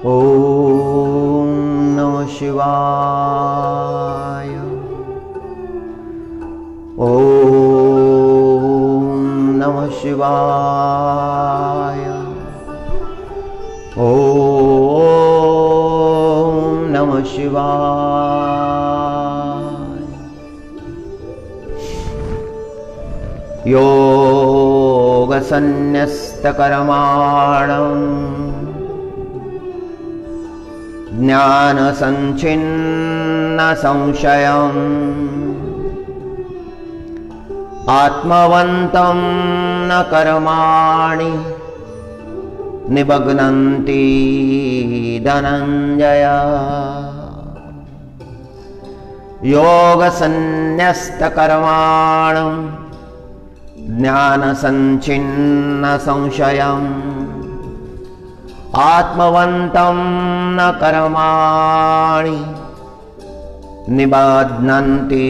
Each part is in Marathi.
ओम नमः शिवाय। ओम नमः शिवाय। ओम नमः शिवाय। योगसन्न्यस्तकर्माणं ज्ञानसञ्छिन्नसंशयम् आत्मवन्तं न कर्माणि निबध्नन्ति धनञ्जय। योगसन्न्यस्तकर्माणं ज्ञानसञ्छिन्नसंशयम् आत्मवन्तं न कर्माणि निबध्नन्ति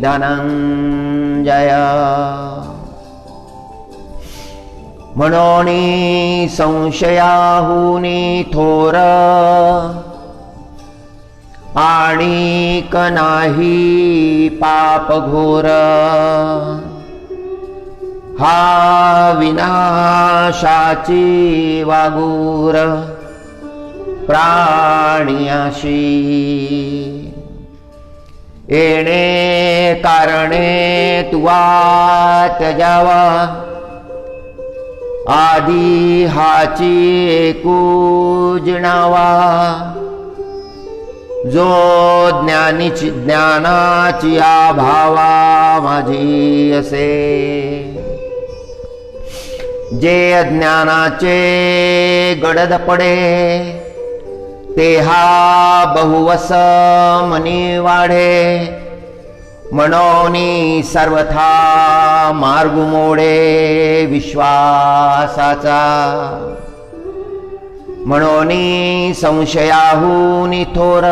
धनञ्जय। मनोनी संशयाहुनी थोर आणिक नाही पाप घोर। हा विनाशाची वागूर प्राणियाशी। येणे कारणे तुवा त्यजावा आदि हाची एकूजणावा। जो ज्ञानाची आभावा माझी असे। जे अज्ञानाचे गडद पडे ते हा बहुवस मनी वाढे। मनोनी सर्वथा मार्ग मोडे विश्वासाचा। मनोनी संशयाहुनी थोर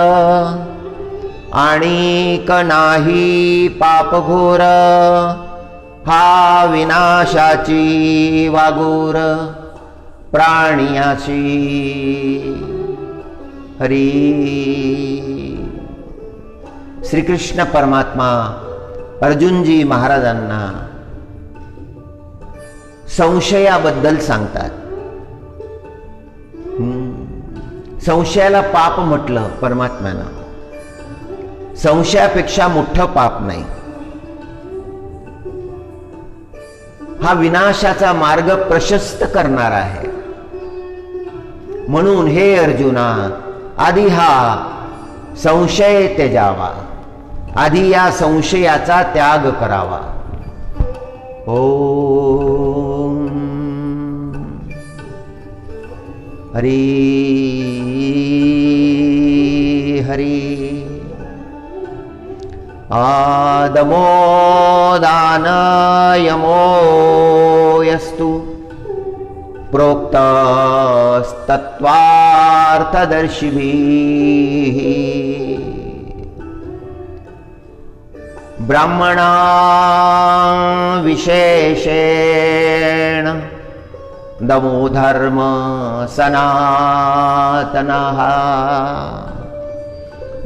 आणिक नाही पाप घोर। हा विनाशाची वागूर प्राणियाशी। हरी श्री कृष्ण परमात्मा अर्जुनजी महाराजांना संशयाबद्दल सांगतात। संशयाला पाप म्हटलं परमात्म्यानं। संशयापेक्षा मोठं पाप नाही। हा विनाशाचा मार्ग प्रशस्त करणारा आहे। म्हणून हे अर्जुना आधी हा संशय त्याजावा। आधी या संशयाचा त्याग करावा। ओम हरी हरी। आदमो दानयमो यस्तु प्रोक्तस्तत्त्वार्थदर्शिभिः। ब्राह्मणा विशेषेण दमो धर्म सनातनः।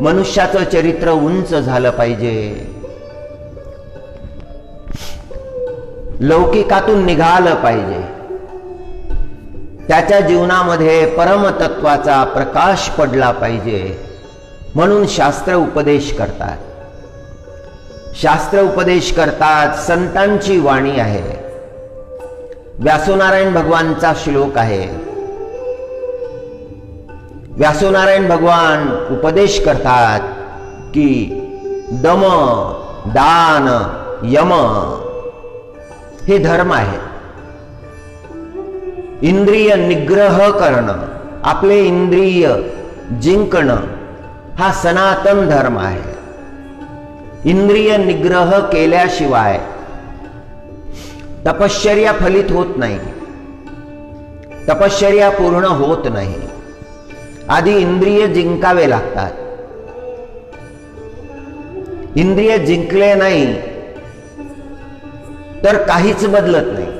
मनुष्याचं चरित्र उंच झालं पाहिजे। लौकिकातून निघालं पाहिजे। त्याच्या जीवनामध्ये परमतत्वाचा प्रकाश पडला पाहिजे। म्हणून शास्त्र उपदेश करतात। शास्त्र उपदेश करतात। संतांची वाणी आहे। व्यासोनारायण भगवानचा श्लोक आहे। व्यासोनारायण भगवान उपदेश करतात की दम दान यम हे धर्म आहे। इंद्रिय निग्रह करणं, आपले इंद्रिय जिंकणं हा सनातन धर्म आहे। इंद्रिय निग्रह केल्याशिवाय तपश्चर्या फलित होत नाही। तपश्चर्या पूर्ण होत नाही। आधी इंद्रिय जिंकावे लागतात। इंद्रिय जिंकले नाही तर काहीच बदलत नाही।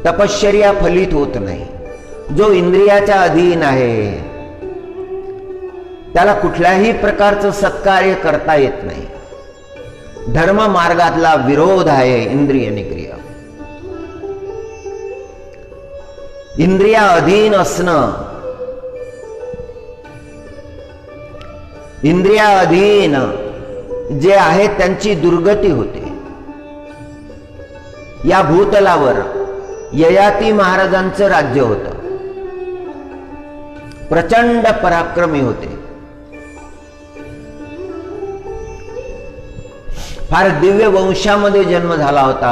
तपश्चर्या फलित होत नाही। जो इंद्रियाच्या अधीन आहे त्याला कुठल्याही प्रकारचं सत्कार्य करता येत नाही. धर्म मार्गातला विरोध आहे इंद्रिय निग्रह. इंद्रिया अधीन असणं, इंद्रिया अधीन जे आहेत त्यांची दुर्गती होते. या भूतलावर ययाती महाराजांचं राज्य होतं. प्रचंड पराक्रमी होते. फार दिव्य वंशामध्ये जन्म झाला होता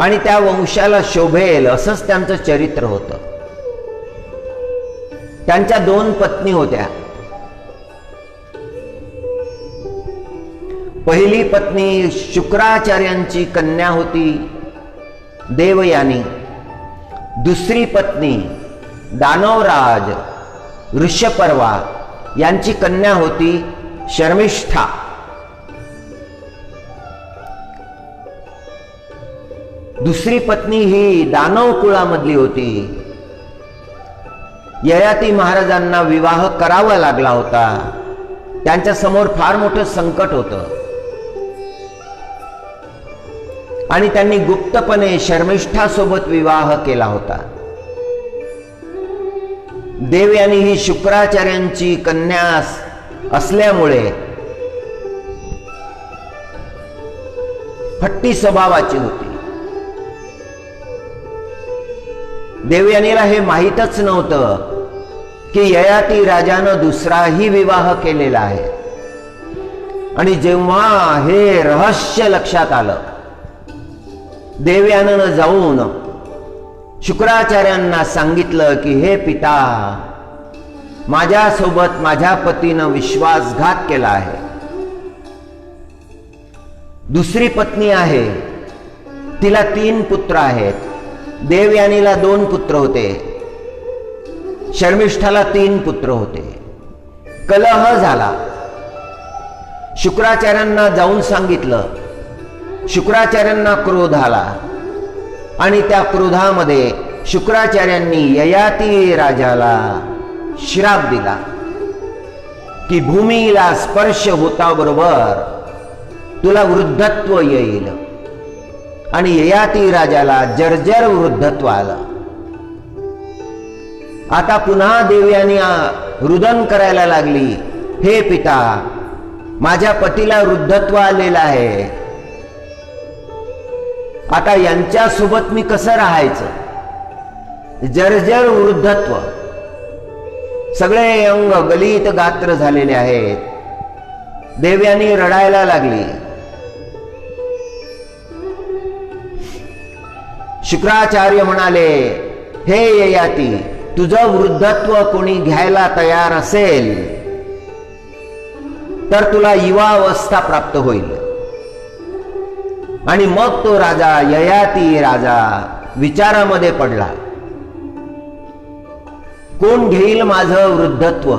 आणि त्या वंशाला शोभेल असंच त्यांचं चरित्र होतं. त्यांच्या 2 पत्नी होत्या. पहिली पत्नी शुक्राचार्यांची कन्या होती देवयानी. दुसरी पत्नी दानवराज ऋषपर्वा यांची कन्या होती शर्मिष्ठा. दुसरी पत्नी ही दानव कुळामधली होती. ययाती महाराजांना विवाह करावा लागला होता. त्यांच्या समोर फार मोठं संकट होतं आणि त्यांनी गुप्तपणे शर्मिष्ठा सोबत विवाह केला होता. देवयानी ही शुक्राचार्यांची कन्या असल्यामुळे हट्टी स्वभावाची होती. देवयानीला हे माहीतच नव्हतं की ययाती राजानं दुसराही विवाह केलेला आहे. आणि जेव्हा हे रहस्य लक्षात आलं, देवयानीनं जाऊन शुक्राचार्यांना सांगितलं की हे पिता, माझ्यासोबत माझ्या पतीनं विश्वासघात केला आहे. दुसरी पत्नी आहे, तिला 3 पुत्र आहेत. देवयानीला 2 पुत्र होते, शर्मिष्ठाला 3 पुत्र होते. कलह झाला. शुक्राचार्यांना जाऊन सांगितलं. शुक्राचार्यांना क्रोध आला आणि त्या क्रोधामध्ये शुक्राचार्यांनी ययाती राजाला श्राप दिला की भूमीला स्पर्श होता बरोबर तुला वृद्धत्व येईल. आणि ययाती राजाला जर्जर वृद्धत्व आलं. आता पुन्हा देवयानी रुदन करायला लागली, हे पिता, माझ्या पतीला वृद्धत्व आलेलं आहे. आता यांच्या सोबत मी कसं राहायचं? जर्जर वृद्धत्व, सगळे अंग गलित गात्र झालेले आहेत. देवयानी रडायला लागली. शुक्राचार्य म्हणाले, हे ययाती, तुझं वृद्धत्व कोणी घ्यायला तयार असेल तर तुला युवावस्था प्राप्त होईल. आणि मग तो राजा, ययाती राजा, विचारामध्ये पडला, कोण घेईल माझं वृद्धत्व?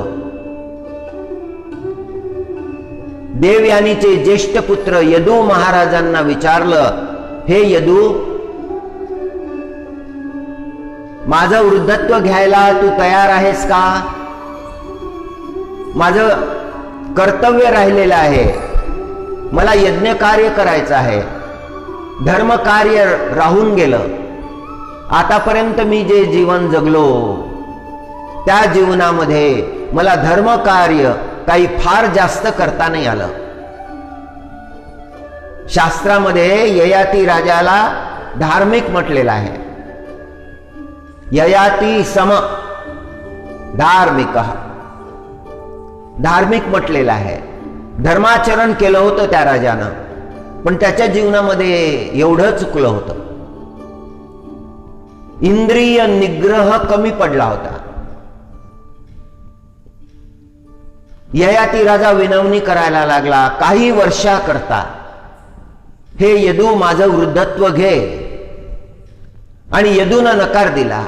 देवयानीचे ज्येष्ठ पुत्र यदू महाराजांना विचारलं, हे यदू, माझं वृद्धत्व घ्यायला तू तयार आहेस का? माझं कर्तव्य राहिलेलं आहे, मला यज्ञ कार्य करायचं आहे. धर्म कार्य राहून गेलं. आतापर्यंत मी जे जीवन जगलो त्या जीवनामध्ये मला धर्म कार्य काही फार जास्त करता नाही आलं. शास्त्रामध्ये ययाती राजाला धार्मिक म्हटलेलं आहे. ययाती सम धार्मिक, धार्मिक म्हटलेलं आहे. धर्माचरण केलं होतं त्या राजानं, पण त्याच्या जीवनामध्ये एवढं चुकलं होतं. इंद्रिय निग्रह कमी पडला होता. ययाती राजा विनवणी करायला लागला काही वर्षाकरता, हे यदू, माझं वृद्धत्व घे. आणि यदूनं नकार दिला.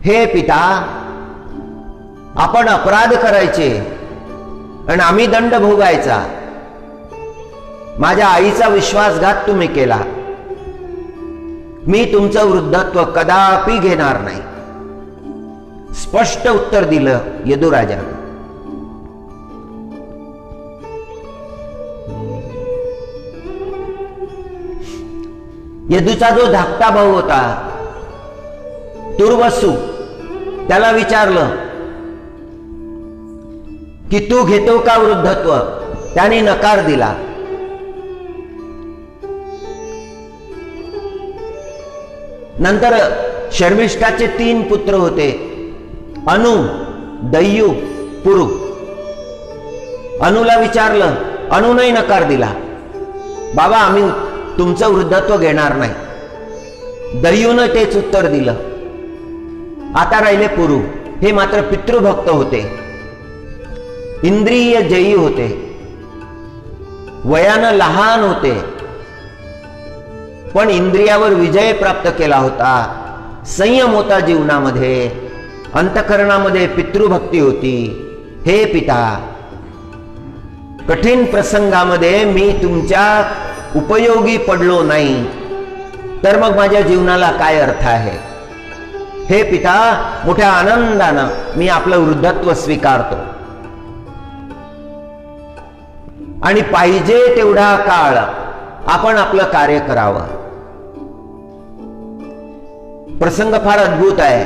हे पिता, आपण अपराध करायचे आणि आम्ही दंड भोगायचा. माझ्या आईचा विश्वासघात तुम्ही केला. मी तुमचं वृद्धत्व कदापि घेणार नाही. स्पष्ट उत्तर दिलं यदुराजानं. यदूचा जो धाकटा भाऊ होता तुर्वसू, त्याला विचारलं की तू घेतो का वृद्धत्व? त्याने नकार दिला. नंतर शर्मिष्ठाचे 3 पुत्र होते, अनु, दय्यू, पुरु. अनुला विचारलं, अनुनही नकार दिला, बाबा आम्ही तुमचं वृद्धत्व घेणार नाही. दय्यूनं तेच उत्तर दिलं. आता राहिले पुरु. हे मात्र पितृभक्त होते, इंद्रिय जयी होते, वयानं लहान होते, पण इंद्रियावर विजय प्राप्त केला होता. संयम होता जीवनामध्ये, अंतःकरणामध्ये पितृभक्ती होती. हे पिता, कठीण प्रसंगामध्ये मी तुमच्या उपयोगी पडलो नाही तर मग माझ्या जीवनाला काय अर्थ आहे? हे पिता, मोठ्या आनंदानं मी आपलं वृद्धत्व स्वीकारतो आणि पाहिजे तेवढा काळ आपण आपलं कार्य करावं. प्रसंग फार अद्भुत आहे.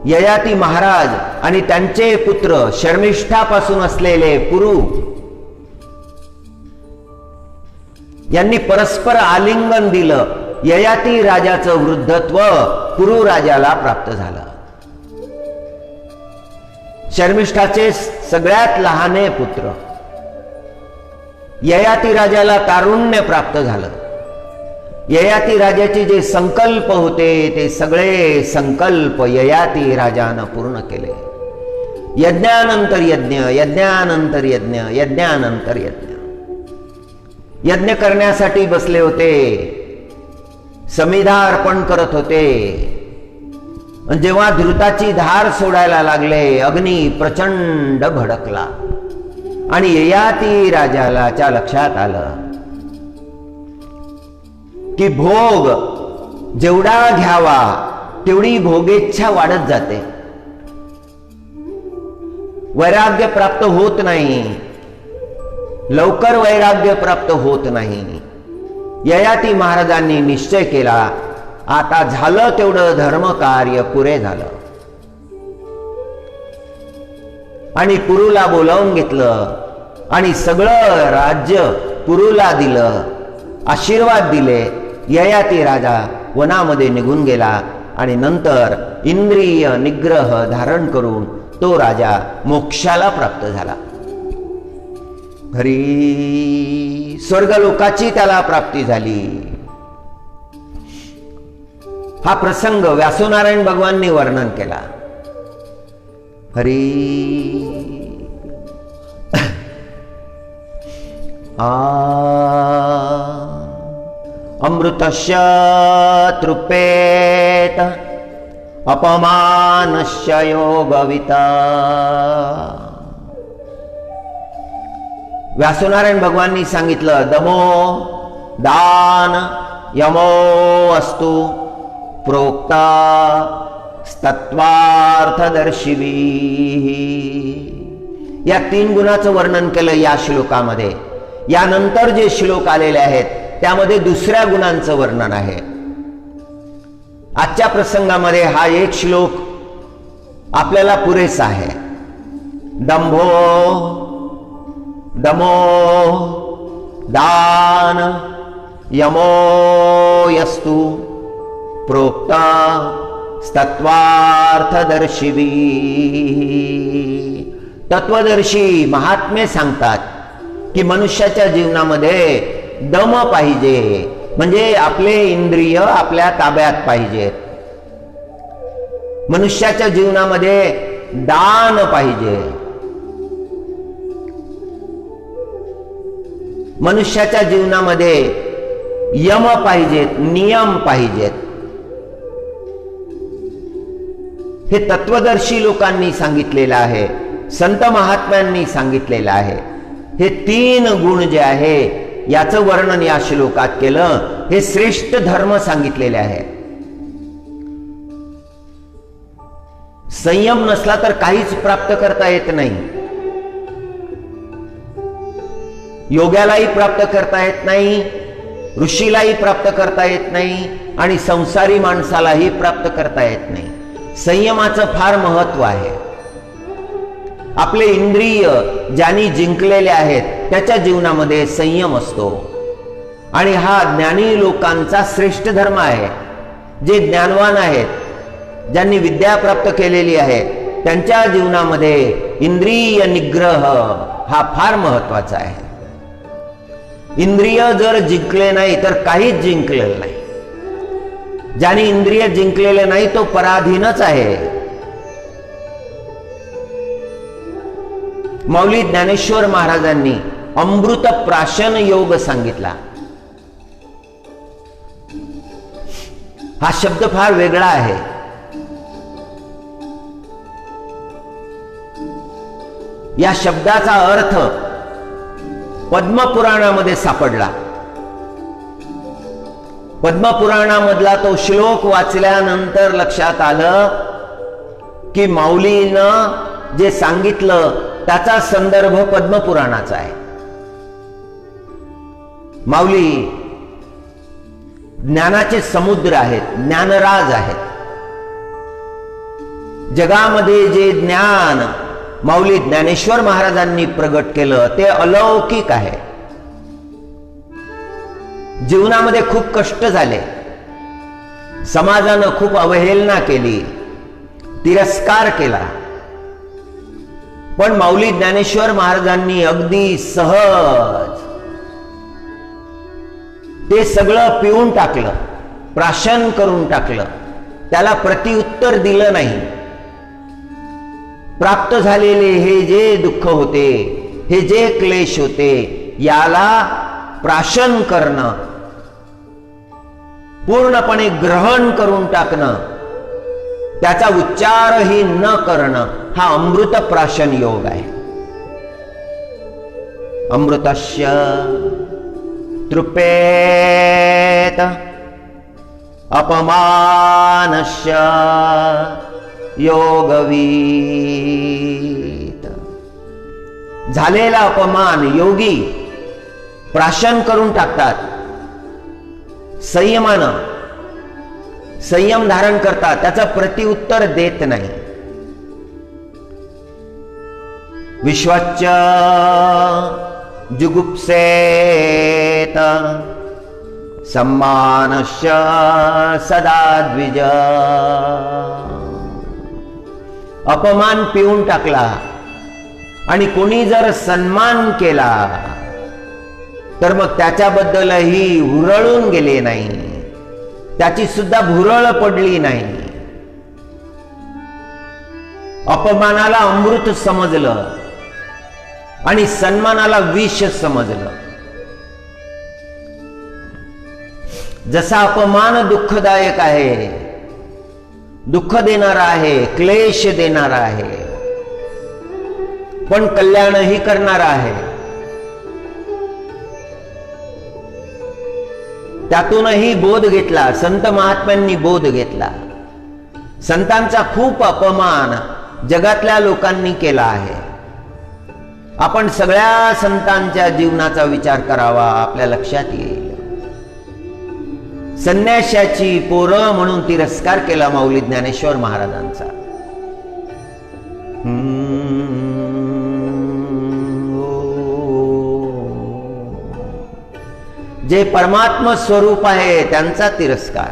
ययाती महाराज आणि त्यांचे पुत्र शर्मिष्ठापासून असलेले पुरु यांनी परस्पर आलिंगन दिलं. ययाती राजाचं वृद्धत्व पुरु राजाला प्राप्त झालं. शर्मिष्ठाचे सगळ्यात लहाने पुत्र ययाती राजाला तारुण्य प्राप्त झालं. ययाती राजाचे जे संकल्प होते ते सगळे संकल्प ययाती राजानं पूर्ण केले. यज्ञानंतर यज्ञ, यज्ञानंतर यज्ञ, यज्ञानंतर यज्ञ. यज्ञ करण्यासाठी बसले होते, समिधा अर्पण करत होते. जेव्हा धृताची धार सोडायला लागले, अग्नी प्रचंड भडकला आणि ययाती राजाच्या लक्षात आलं की भोग जेवढा घ्यावा तेवढी भोगेच्छा वाढत जाते, वैराग्य प्राप्त होत नाही, लवकर वैराग्य प्राप्त होत नाही. ययाती महाराजांनी निश्चय केला, आता झालं तेवढं धर्म कार्य पुरे झालं. आणि पुरुला बोलावून घेतलं आणि सगळं राज्य पुरुला दिलं, आशीर्वाद दिले. ययाती राजा वनामध्ये निघून गेला आणि नंतर इंद्रिय निग्रह धारण करून तो राजा मोक्षाला प्राप्त झाला. हरी, स्वर्गलोकाची त्याला प्राप्ती झाली. हा प्रसंग व्यासनारायण भगवानांनी वर्णन केला. हरी अमृतस्य तृपेत अपमानस्य योगविता. व्यासनारायण भगवानांनी सांगितलं, दमो दान यमो अस्तु प्रोक्ता तत्वार्थदर्शिवी. या 3 गुणाचं वर्णन केलं या श्लोकामध्ये. यानंतर जे श्लोक आलेले आहेत त्यामध्ये दुसऱ्या गुणांचं वर्णन आहे. आजच्या प्रसंगामध्ये हा एक श्लोक आपल्याला पुरेसा आहे. दंभो दमो दान यमो यस्तु प्रोक्ता तत्वार्थदर्शिवी. तत्वदर्शी महात्मे सांगतात की मनुष्याच्या जीवनामध्ये दम पाहिजे, म्हणजे आपले इंद्रिय आपल्या ताब्यात पाहिजेत. मनुष्याच्या जीवनामध्ये दान पाहिजे, मनुष्याच्या जीवनामध्ये यम पाहिजेत, नियम पाहिजेत. हे तत्वदर्शी लोकांनी सांगितलेलं आहे, संत महात्म्यांनी सांगितलेलं आहे. हे 3 गुण जे आहे याचं वर्णन या श्लोकात केलं. हे श्रेष्ठ धर्म सांगितलेले आहे. संयम नसला तर काहीच प्राप्त करता येत नाही. योग्यालाही प्राप्त करता येत नाही, ऋषीलाही प्राप्त करता येत नाही आणि संसारी माणसालाही प्राप्त करता येत नाही. संयमाचं फार महत्व आहे. आपले इंद्रिय ज्यांनी जिंकलेले आहेत त्याच्या जीवनामध्ये संयम असतो आणि हा ज्ञानी लोकांचा श्रेष्ठ धर्म आहे. जे ज्ञानवान आहेत, ज्यांनी विद्या प्राप्त केलेली आहे, त्यांच्या जीवनामध्ये इंद्रिय निग्रह हा फार महत्वाचा आहे. इंद्रिय जर जिंकले नाही तर काहीच जिंकलेलं नाही. ज्याने इंद्रिय जिंकलेले नाही तो पराधीनच आहे. माऊली ज्ञानेश्वर महाराजांनी अमृत प्राशन योग सांगितला. हा शब्द फार वेगळा आहे. या शब्दाचा अर्थ पद्मपुराणामध्ये सापडला. पद्मपुराणामधला तो श्लोक वाचल्यानंतर लक्षात आलं की माऊलीनं जे सांगितलं त्याचा संदर्भ पद्मपुराणाचा आहे. माऊली ज्ञानाचे समुद्र आहेत, ज्ञानराज आहेत. जगामध्ये जे ज्ञान माऊली ज्ञानेश्वर महाराजांनी प्रगट केलं ते अलौकिक आहे. जीवनामध्ये खूप कष्ट झाले, समाजानं खूप अवहेलना केली, तिरस्कार केला, पण माऊली ज्ञानेश्वर महाराजांनी अगदी सहज ते सगळं पिऊन टाकलं, प्राशन करून टाकलं. त्याला प्रत्युत्तर दिलं नाही. प्राप्त झालेले हे जे दुःख होते, हे जे क्लेश होते, याला प्राशन करणं, पूर्णपणे ग्रहण करून टाकणं, त्याचा उच्चारही न करणं, हा अमृत प्राशन योग आहे. अमृतस्य तृपेत अपमानस्य योगवीत. झालेला अपमान योगी प्राशन करून टाकतात. संयमानं संयम धारण करतात, त्याचं प्रत्युत्तर देत नाही. विश्वच्च जुगुप्सेत सम्मानश्च सदा द्विज. अपमान पिऊन टाकला आणि कोणी जर सन्मान केला तर मग त्याच्याबद्दलही हुरळून गेले नाही, त्याची सुद्धा भुरळ पडली नाही. अपमानाला अमृत समजलं आणि सन्मानाला विष समजलं. जसा अपमान दुःखदायक आहे, दुःख देणारा आहे, क्लेश देणारा आहे, पण कल्याणही करणारा आहे. त्यातूनही बोध घेतला, संत महात्म्यांनी बोध घेतला. संतांचा खूप अपमान जगातल्या लोकांनी केला आहे. आपण सगळ्या संतांच्या जीवनाचा विचार करावा, आपल्या लक्षात येईल. संन्याशाची पोरं म्हणून तिरस्कार केला माऊली ज्ञानेश्वर महाराजांचा. जे परमात्म स्वरूप आहे त्यांचा तिरस्कार.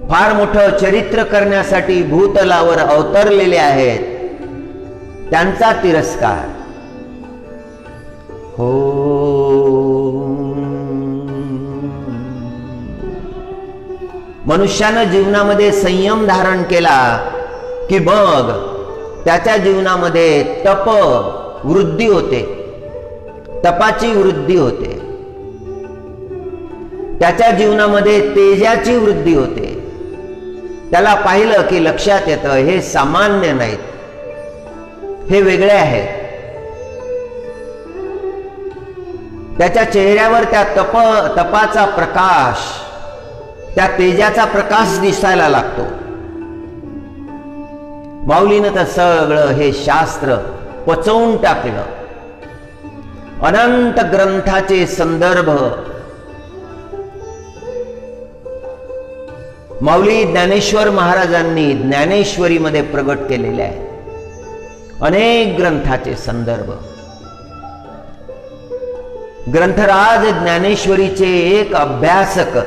फार मोठं चरित्र करण्यासाठी भूतलावर अवतरलेले आहेत त्यांचा तिरस्कार. हो मनुष्यानं जीवनामध्ये संयम धारण केला की मग त्याच्या जीवनामध्ये तप वृद्धी होते, तपाची वृद्धी होते. त्याच्या जीवनामध्ये तेजाची वृद्धी होते. त्याला पाहिलं की लक्षात येतं हे सामान्य नाहीत, हे वेगळे आहेत. त्याच्या चेहऱ्यावर त्या तपाचा प्रकाश, त्या तेजाचा प्रकाश दिसायला लागतो. माऊलीनं तर सगळं हे शास्त्र पचवून टाकलं. अनंत ग्रंथाचे संदर्भ माऊली ज्ञानेश्वर महाराजांनी ज्ञानेश्वरीमध्ये प्रगट केलेले आहे. अनेक ग्रंथाचे संदर्भ. ग्रंथराज ज्ञानेश्वरीचे एक अभ्यासक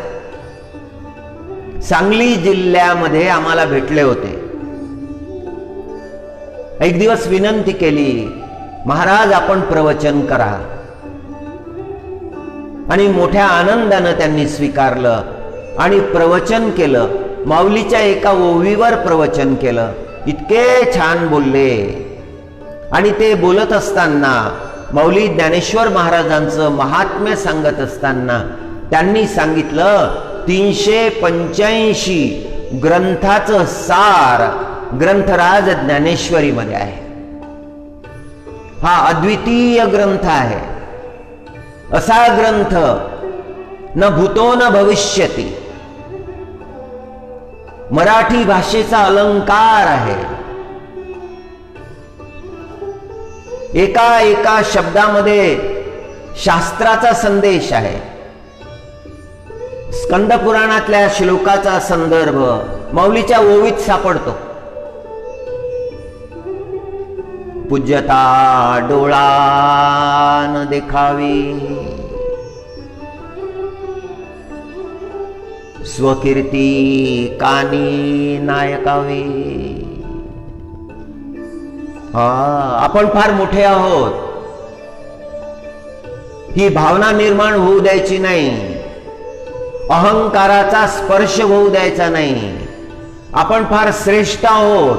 सांगली जिल्ह्यामध्ये आम्हाला भेटले होते. एक दिवस विनंती केली, महाराज आपण प्रवचन करा. आणि मोठ्या आनंदानं त्यांनी स्वीकारलं आणि प्रवचन केलं. माऊलीच्या एका ओवीवर प्रवचन केलं. इतके छान बोलले. आणि ते बोलत असताना माऊली ज्ञानेश्वर महाराजांचं महात्म्य सांगत असताना त्यांनी सांगितलं 385 ग्रंथाचं सार ग्रंथराज ज्ञानेश्वरीमध्ये आहे. हा अद्वितीय ग्रंथ आहे. असा ग्रंथ न भूतो न भविष्यती. मराठी भाषेचा अलंकार आहे. एका एका शब्दामध्ये शास्त्राचा संदेश आहे. स्कंद पुराणातल्या श्लोकाचा संदर्भ माऊलीच्या ओवीत सापडतो. पूज्यता डोळा न देखावी, स्वकीर्ती कानी नायकावी. आपण फार मोठे आहोत ही भावना निर्माण होऊ द्यायची नाही. अहंकाराचा स्पर्श होऊ द्यायचा नाही. आपण फार श्रेष्ठ आहोत,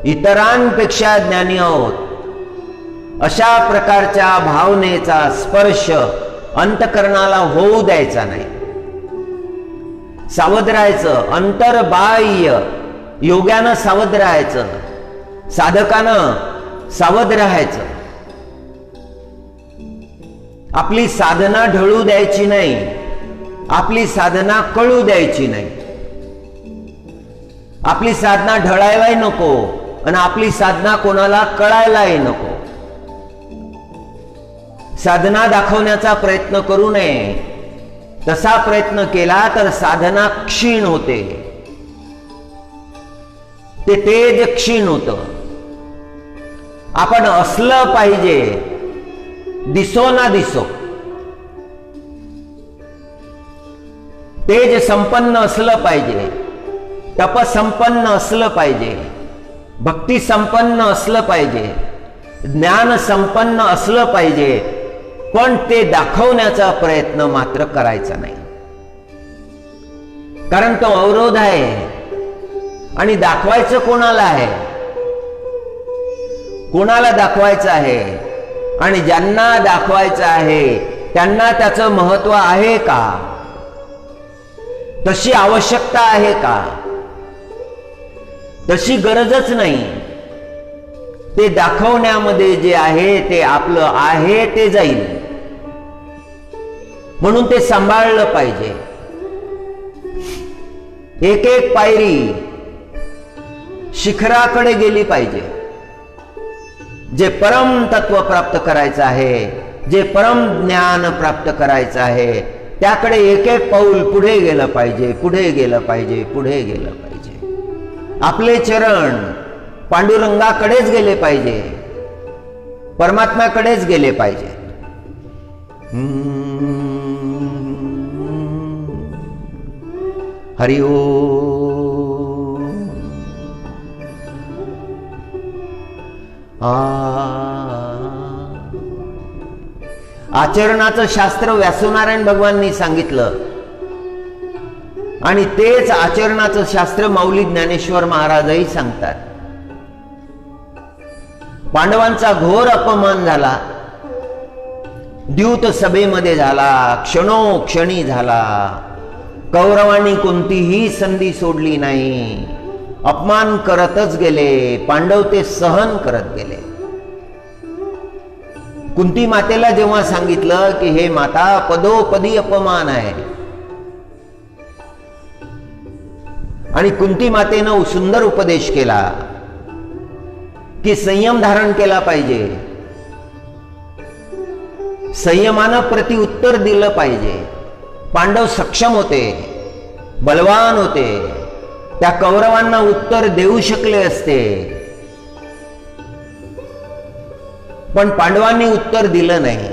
इतरांपेक्षा ज्ञानी आहोत, अशा प्रकारच्या भावनेचा स्पर्श अंतकरणाला होऊ द्यायचा नाही. सावध राहायचं. अंतर्बाह्य योग्यानं सावध राहायचं. साधकानं सावध राहायचं. आपली साधना ढळू द्यायची नाही. आपली साधना कळू द्यायची नाही. आपली साधना ढळायलाही नको आणि आपली साधना कोणाला कळायलाही नको. साधना दाखवण्याचा प्रयत्न करू नये. तसा प्रयत्न केला तर साधना क्षीण होते. ते तेज क्षीण होतं. आपण असलं पाहिजे, दिसो ना दिसो. तेज संपन्न असलं पाहिजे, तप संपन्न असलं पाहिजे, भक्ती संपन्न असलं पाहिजे, ज्ञान संपन्न असलं पाहिजे. पण ते दाखवण्याचा प्रयत्न मात्र करायचा नाही. कारण तो अवरोध आहे. आणि दाखवायचं कोणाला आहे? कोणाला दाखवायचं आहे? आणि ज्यांना दाखवायचं आहे त्यांना त्याचं महत्व आहे का? तशी आवश्यकता आहे का? तशी गरजच नाही. ते दाखवण्यामध्ये जे आहे ते आपलं आहे ते जाईल. म्हणून ते सांभाळलं पाहिजे. एक एक पायरी शिखराकडे गेली पाहिजे. जे परम तत्व प्राप्त करायचं आहे, जे परम ज्ञान प्राप्त करायचं आहे, त्याकडे एक एक पाऊल पुढे गेलं पाहिजे, पुढे गेलं पाहिजे, पुढे गेलं पाहिजे. आपले चरण पांडुरंगाकडेच गेले पाहिजे, परमात्म्याकडेच गेले पाहिजे. हरि ओम. आचरणाचं शास्त्र व्यासनारायण भगवानांनी सांगितलं आणि तेच आचरणाचं शास्त्र माऊली ज्ञानेश्वर महाराजही सांगतात. पांडवांचा घोर अपमान झाला. द्यूत सभेमध्ये झाला, क्षणोक्षणी झाला. कौरवांनी कोणतीही संधी सोडली नाही. अपमान करतच गेले. पांडव ते सहन करत गेले. कुंती मातेला जेव्हा सांगितलं की हे माता, पदोपदी अपमान आहे, आणि कुंती मातेनं सुंदर उपदेश केला की संयम धारण केला पाहिजे, संयमानं प्रत्युत्तर दिलं पाहिजे. पांडव सक्षम होते, बलवान होते, त्या कौरवांना उत्तर देऊ शकले असते, पण पांडवांनी उत्तर दिलं नाही.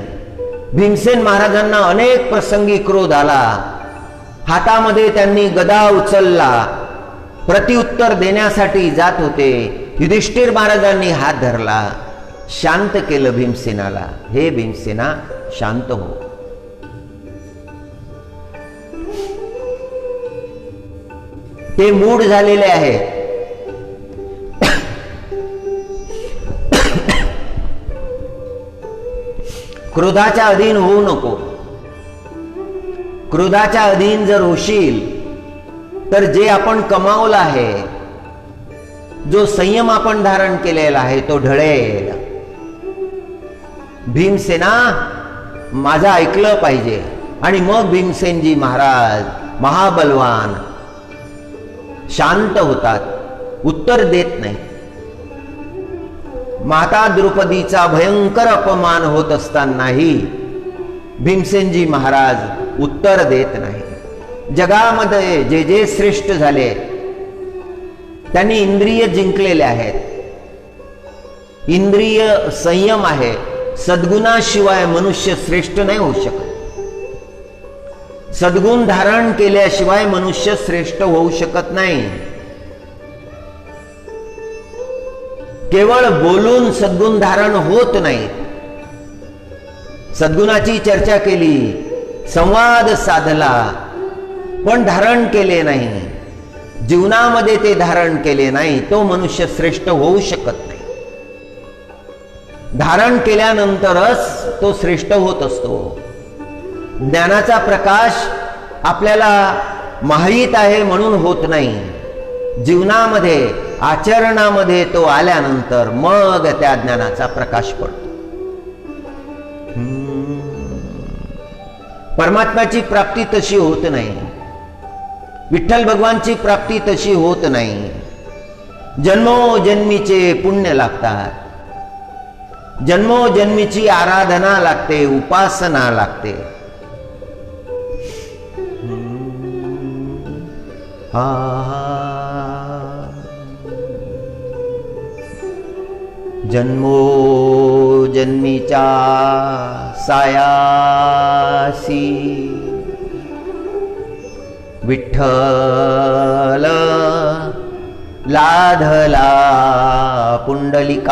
भीमसेन महाराजांना अनेक प्रसंगी क्रोध आला, हातामध्ये त्यांनी गदा उचलला, प्रत्युत्तर देण्यासाठी जात होते. युधिष्ठिर महाराजांनी हात धरला, शांत केलं भीमसेनाला. हे भीमसेना, शांत हो. ते मूढ झालेले आहेत. क्रोधाच्या अधीन होऊ नको. क्रोधाच्या अधीन जर होशील तर जे आपण कमावलं आहे, जो संयम आपण धारण केलेला आहे, तो ढळेल. भीमसेना, माझं ऐकलं पाहिजे. आणि मग भीमसेनजी महाराज महाबलवान शांत होतात, उत्तर देत नाही. माता द्रौपदीचा भयंकर अपमान होत असतानाही भीमसेनजी महाराज उत्तर देत नाही. जगामध्ये जे जे श्रेष्ठ झाले त्यांनी इंद्रिय जिंकलेले आहेत. इंद्रिय संयम आहे. सद्गुणाशिवाय मनुष्य श्रेष्ठ नाही होऊ शकत. सद्गुण धारण केल्याशिवाय मनुष्य श्रेष्ठ होऊ शकत नाही. केवळ बोलून सद्गुण धारण होत नाही. सद्गुणाची चर्चा केली, संवाद साधला, पण धारण केले नाही, जीवनामध्ये ते धारण केले नाही, तो मनुष्य श्रेष्ठ होऊ शकत नाही. धारण केल्यानंतरच तो श्रेष्ठ होत असतो. ज्ञानाचा प्रकाश आपल्याला माहीत आहे म्हणून होत नाही. जीवनामध्ये, आचरणामध्ये तो आल्यानंतर मग त्या ज्ञानाचा प्रकाश पडतो. परमात्म्याची प्राप्ती तशी होत नाही. विठ्ठल भगवानची प्राप्ती तशी होत नाही. जन्मोजन्मीचे पुण्य लागतात. जन्मोजन्मीची आराधना लागते, उपासना लागते. जन्मोजन्मीच्या सायासी विठ्ठल लाधला पुंडलिकाशी.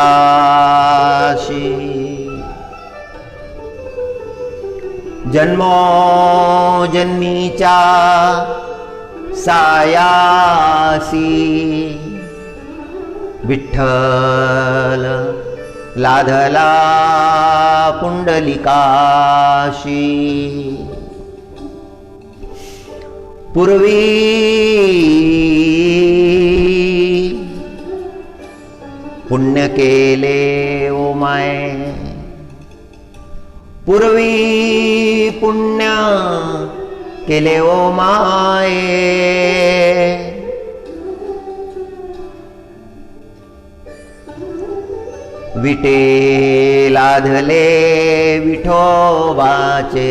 जन्मोजन्मीच्या सायासी विठ्ठल लाधला पुंडलिकाशी. पूर्वी पुण्य केले ओ माय, पूर्वी पुण्य केले ओ माये. विटे लाधले विठोबाचे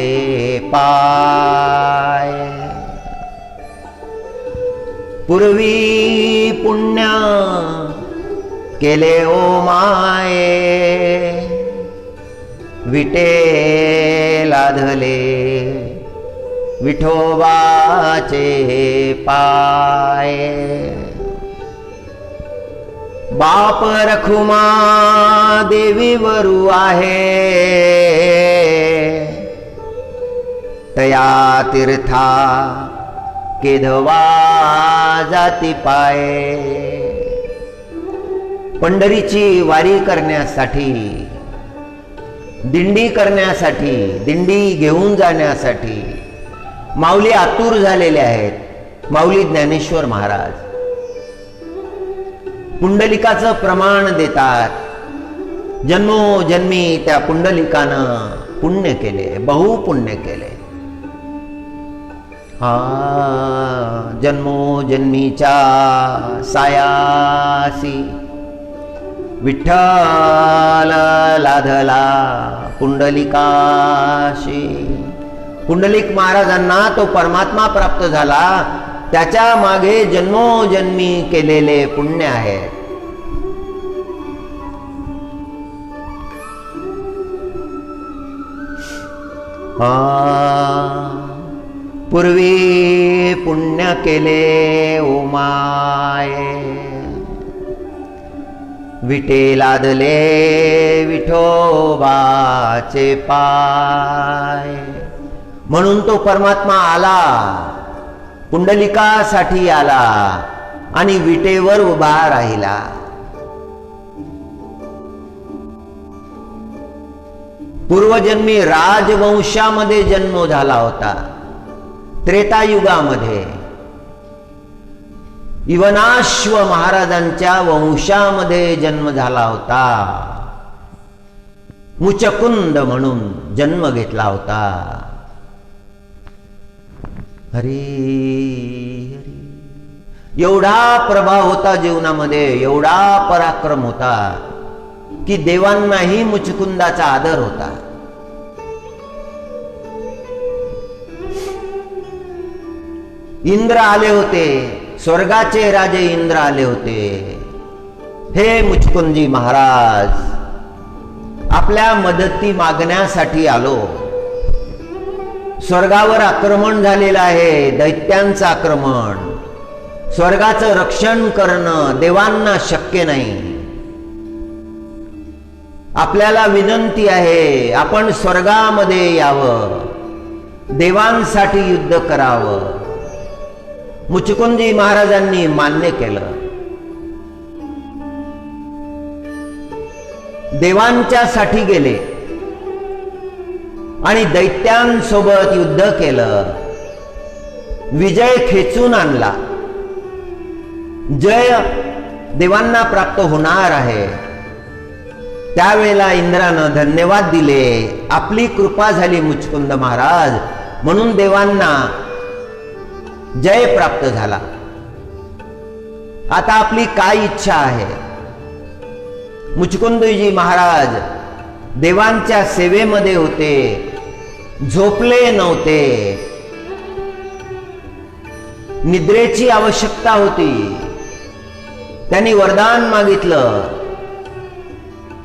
पाय. पूर्वी पुण्य केले ओ माये, विटे लाधले विठोबाचे पाय. बाप रखुमा देवी वरू आहे, तया तीर्था केधवा जाती पाय. पंढरीची वारी करण्यासाठी, दिंडी करण्यासाठी, दिंडी घेऊन जाण्यासाठी माऊली आतुर झालेले आहेत. माऊली ज्ञानेश्वर महाराज पुंडलिकाचं प्रमाण देतात. जन्मोजन्मी त्या पुंडलिकानं पुण्य केले, बहुपुण्य केले. जन्मोजन्मीच्या सायासी विठ्ठल लाधला पुंडलिकाशी. पुंडलिक महाराजांना तो परमात्मा प्राप्त झाला, त्याच्या मागे जन्मोजन्मी केलेले पुण्य आहे. पूर्वी पुण्य केले ओ माये, विटे लादले विठोबाचे पाय. म्हणून तो परमात्मा आला, पुंडलिकासाठी आला आणि विटेवर उभा राहिला. पूर्वजन्मी राजवंशामध्ये जन्म झाला होता. त्रेतायुगामध्ये इवनाश्व महाराजांच्या वंशामध्ये जन्म झाला होता. मुचकुंद म्हणून जन्म घेतला होता. हरी हरी. एवढा प्रभाव होता जीवनामध्ये, एवढा पराक्रम होता की देवांनाही मुचकुंदाचा आदर होता. इंद्र आले होते, स्वर्गाचे राजे इंद्र आले होते. हे मुचकुंदजी महाराज, आपल्या मदती मागण्यासाठी आलो. स्वर्गावर आक्रमण झालेलं आहे, दैत्यांचं आक्रमण. स्वर्गाचं रक्षण करणं देवांना शक्य नाही. आपल्याला विनंती आहे, आपण स्वर्गामध्ये यावं, देवांसाठी युद्ध करावं. मुचकुंदजी महाराजांनी मान्य केलं. देवांच्या साठी गेले आणि दैत्यांसोबत युद्ध केलं. विजय खेचून आणला. जय देवांना प्राप्त होणार आहे. त्यावेळेला इंद्रानं धन्यवाद दिले. आपली कृपा झाली मुचकुंद महाराज, म्हणून देवांना जय प्राप्त झाला. आता आपली काय इच्छा आहे? मुचकुंदजी महाराज देवांच्या सेवेमध्ये होते, झोपले नव्हते. निद्रेची आवश्यकता होती. त्यांनी वरदान मागितलं,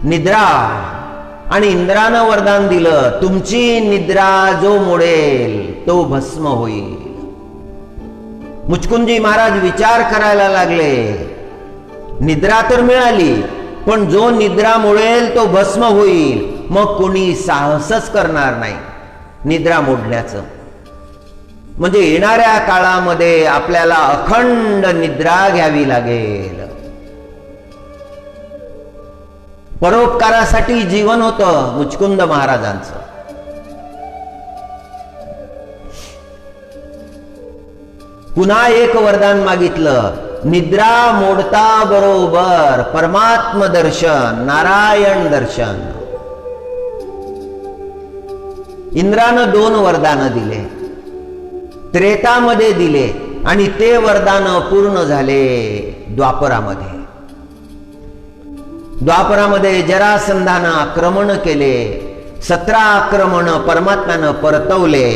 निद्रा. आणि इंद्रानं वरदान दिलं, तुमची निद्रा जो मोडेल तो भस्म होईल. मुचकुंदजी महाराज विचार करायला लागले. निद्रा तर मिळाली, पण जो निद्रा मोडेल तो भस्म होईल. मग कोणी साहसच करणार नाही निद्रा मोडण्याचं. म्हणजे येणाऱ्या काळामध्ये आपल्याला अखंड निद्रा घ्यावी लागेल. परोपकारासाठी जीवन होतं मुचकुंद महाराजांचं. पुन्हा एक वरदान मागितलं, निद्रा मोडता बरोबर परमात्म दर्शन, नारायण दर्शन. इंद्रानं 2 वरदान दिले, त्रेतामध्ये दिले आणि ते वरदान पूर्ण झाले द्वापरामध्ये. द्वापरामध्ये जरासंधानं आक्रमण केले. 17 आक्रमण परमात्म्यानं परतवले.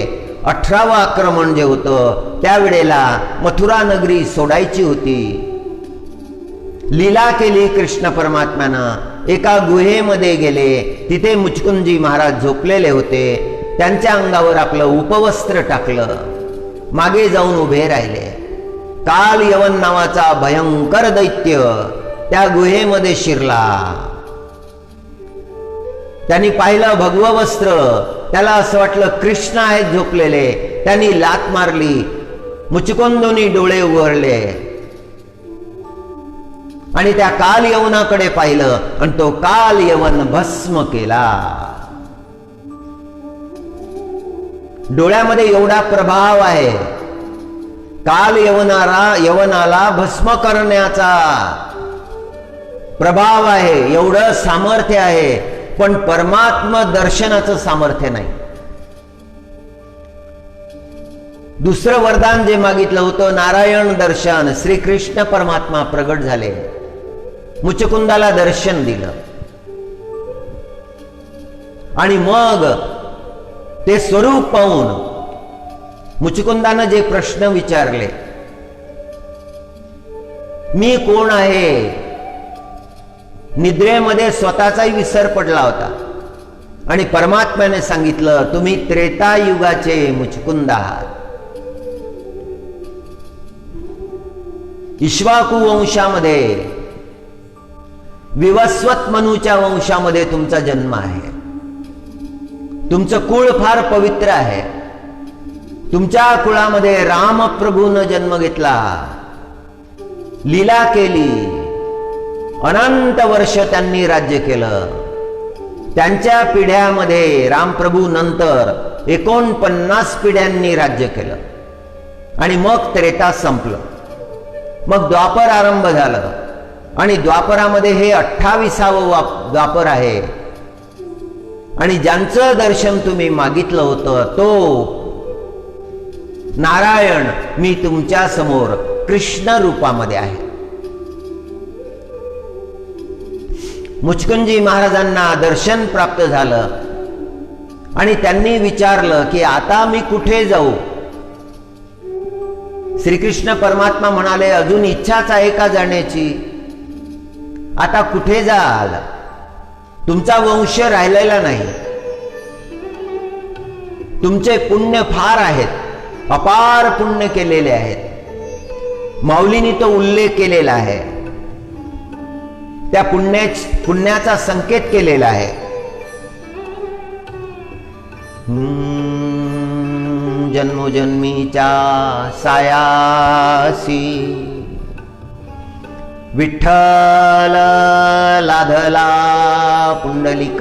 18वं आक्रमण जे होतं त्यावेळेला मथुरा नगरी सोडायची होती. लीला केली कृष्ण परमात्म्यानं. एका गुहेमध्ये गेले, तिथे मुचकुंदजी महाराज झोपलेले होते. त्यांच्या अंगावर आपलं उपवस्त्र टाकलं, मागे जाऊन उभे राहिले. काल यवन नावाचा भयंकर दैत्य त्या गुहेमध्ये शिरला. त्यांनी पाहिलं भगवं वस्त्र. त्याला असं वाटलं कृष्ण आहेत झोपलेले. त्यांनी लात मारली. मुचकुंदोनी डोळे उघडले आणि त्या काल यवनाकडे पाहिलं आणि तो काल यवन भस्म केला. डोळ्यामध्ये एवढा प्रभाव आहे. काल यवनाला भस्म करण्याचा प्रभाव आहे, एवढं सामर्थ्य आहे. पण परमात्म दर्शनाचं सामर्थ्य नाही. दुसरं वरदान जे मागितलं होतं नारायण दर्शन, श्रीकृष्ण परमात्मा प्रगट झाले. मुचकुंदाला दर्शन दिलं आणि मग ते स्वरूप पाहून मुचकुंदानं जे प्रश्न विचारले, मी कोण आहे, निद्रेमध्ये स्वतःचाही विसर पडला होता आणि परमात्म्याने सांगितलं, तुम्ही त्रेतायुगाचे मुचकुंद आहात. इक्ष्वाकू वंशामध्ये, विवस्वत मनूच्या वंशामध्ये तुमचा जन्म आहे. तुमचं कुळ फार पवित्र आहे. तुमच्या कुळामध्ये रामप्रभूनं जन्म घेतला, लीला केली, अनंत वर्ष त्यांनी राज्य केलं. त्यांच्या पिढ्यामध्ये रामप्रभू नंतर 49 पिढ्यांनी राज्य केलं आणि मग त्रेता संपलं. मग द्वापर आरंभ झालं आणि द्वापरामध्ये हे 28वं द्वापर आहे. आणि ज्यांचं दर्शन तुम्ही मागितलं होतं तो नारायण मी तुमच्या समोर कृष्ण रूपामध्ये आहे. मुचकुंदजी महाराजांना दर्शन प्राप्त झालं आणि त्यांनी विचारलं की आता मी कुठे जाऊ. श्रीकृष्ण परमात्मा म्हणाले, अजून इच्छाच आहे का जाण्याची, आता कुठे जाल, तुमचा वंश राहिलेला नाही. तुमचे पुण्य फार आहेत, अपार पुण्य केलेले आहेत. माऊलींनी तो उल्लेख केलेला आहे, त्या पुण्याचा संकेत केलेला आहे. जन्मोजन्मीच्या सायासी विठ्ठल लाधला पुंडलिकाशी.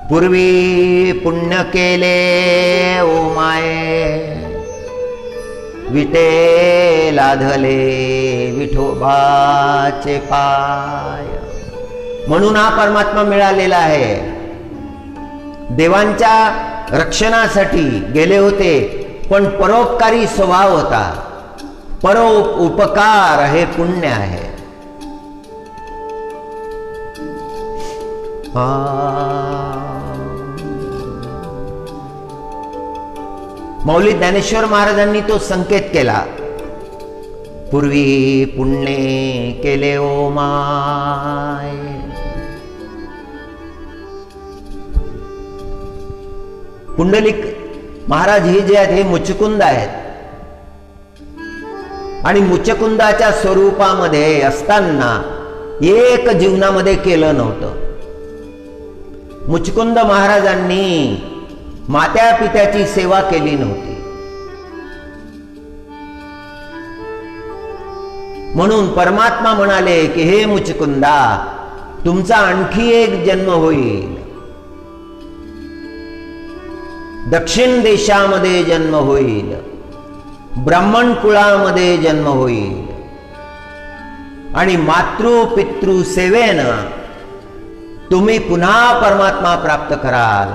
पूर्वी पुण्य केले ओ माये, विटे लाधले विठोबाचे पाय. म्हणून हा परमात्मा मिळालेला आहे. देवांच्या रक्षणासाठी गेले होते, पण परोपकारी स्वभाव होता. उपकार हे पुण्य आहे. मौली ज्ञानेश्वर महाराजांनी तो संकेत केला. पूर्वी पुण्य केले ओ माय. पुंडलिक महाराज हे जे आहेत हे मुचकुंद आहेत आणि मुचकुंदाच्या स्वरूपामध्ये असताना एक जीवनामध्ये केलं नव्हतं. मुचकुंद महाराजांनी मात्या पित्याची सेवा केली नव्हती. म्हणून परमात्मा म्हणाले की हे मुचकुंदा, तुमचा आणखी एक जन्म होईल. दक्षिण देशामध्ये जन्म होईल, ब्राह्मण कुळामध्ये जन्म होईल आणि मातृ पितृ सेवेनं तुम्ही पुन्हा परमात्मा प्राप्त कराल.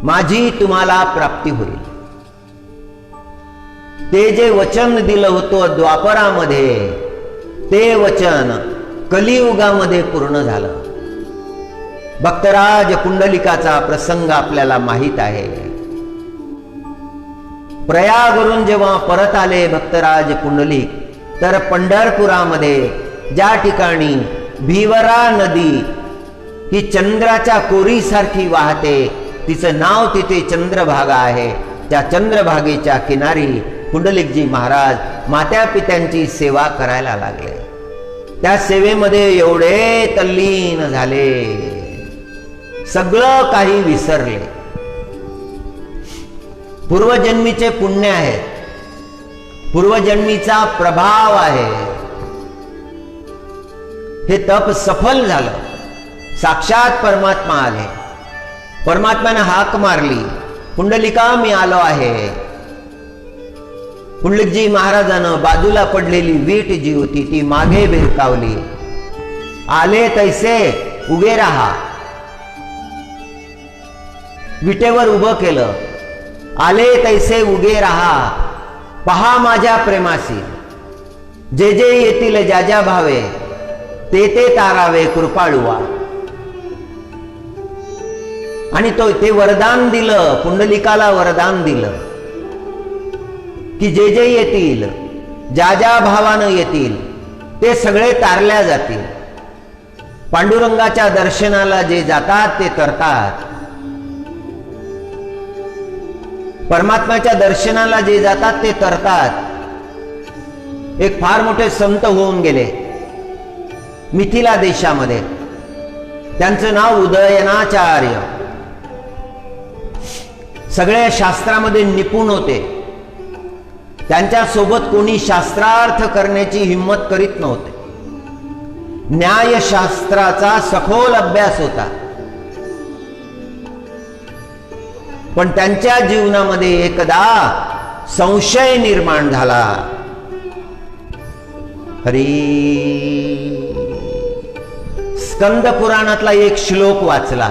माझी तुम्हाला प्राप्ती होईल. ते जे वचन दिलं होतं द्वापरामध्ये, ते वचन कलियुगामध्ये पूर्ण झालं. भक्तराज पुंडलिकाचा प्रसंग आपल्याला माहित आहे. प्रयागवरून जेव्हा परत आले भक्तराज पुंडलिक, तर पंढरपुरामध्ये ज्या ठिकाणी भीवरा नदी ही चंद्राच्या कोरीसारखी वाहते, तिचं नाव तिथे चंद्रभागा आहे. त्या चंद्रभागेच्या किनारी पुंडलिकजी महाराज मात्या पित्यांची सेवा करायला लागले. त्या सेवेमध्ये एवढे तल्लीन झाले, सगळं काही विसरले. पूर्वजन्मीचे पुण्य आहे, पूर्वजन्मीचा प्रभाव आहे. हे तप सफल झालं. साक्षात परमात्मा आले. परमात्म्याने हाक मारली, पुंडलिका मी आलो आहे. पुंडलिकजी महाराजानं बाजूला पडलेली वीट जी होती ती मागे भिरकावली. आले तैसे उभे राहा. विटेवर उभं केलं. आले तैसे उभे राहा, पहा माझ्या प्रेमासी. जे जे येतील ज्या ज्या भावे, ते ते तारावे कृपाळुवा. आणि ते वरदान दिलं, पुंडलिकाला वरदान दिलं की जे जे येतील, ज्या ज्या भावानं येतील, ते सगळे तारल्या जातील. पांडुरंगाच्या दर्शनाला जे जातात ते तरतात. परमात्म्याच्या दर्शनाला जे जातात ते तरतात. एक फार मोठे संत होऊन गेले मिथिला देशामध्ये. त्यांचं नाव उदयनाचार्य. सगळ्या शास्त्रामध्ये निपुण होते. त्यांच्या सोबत कोणी शास्त्रार्थ करण्याची हिम्मत करीत नव्हते. न्यायशास्त्राचा सखोल अभ्यास होता. पण त्यांच्या जीवनामध्ये एकदा संशय निर्माण झाला. हरी स्कंद पुराणातला एक श्लोक वाचला.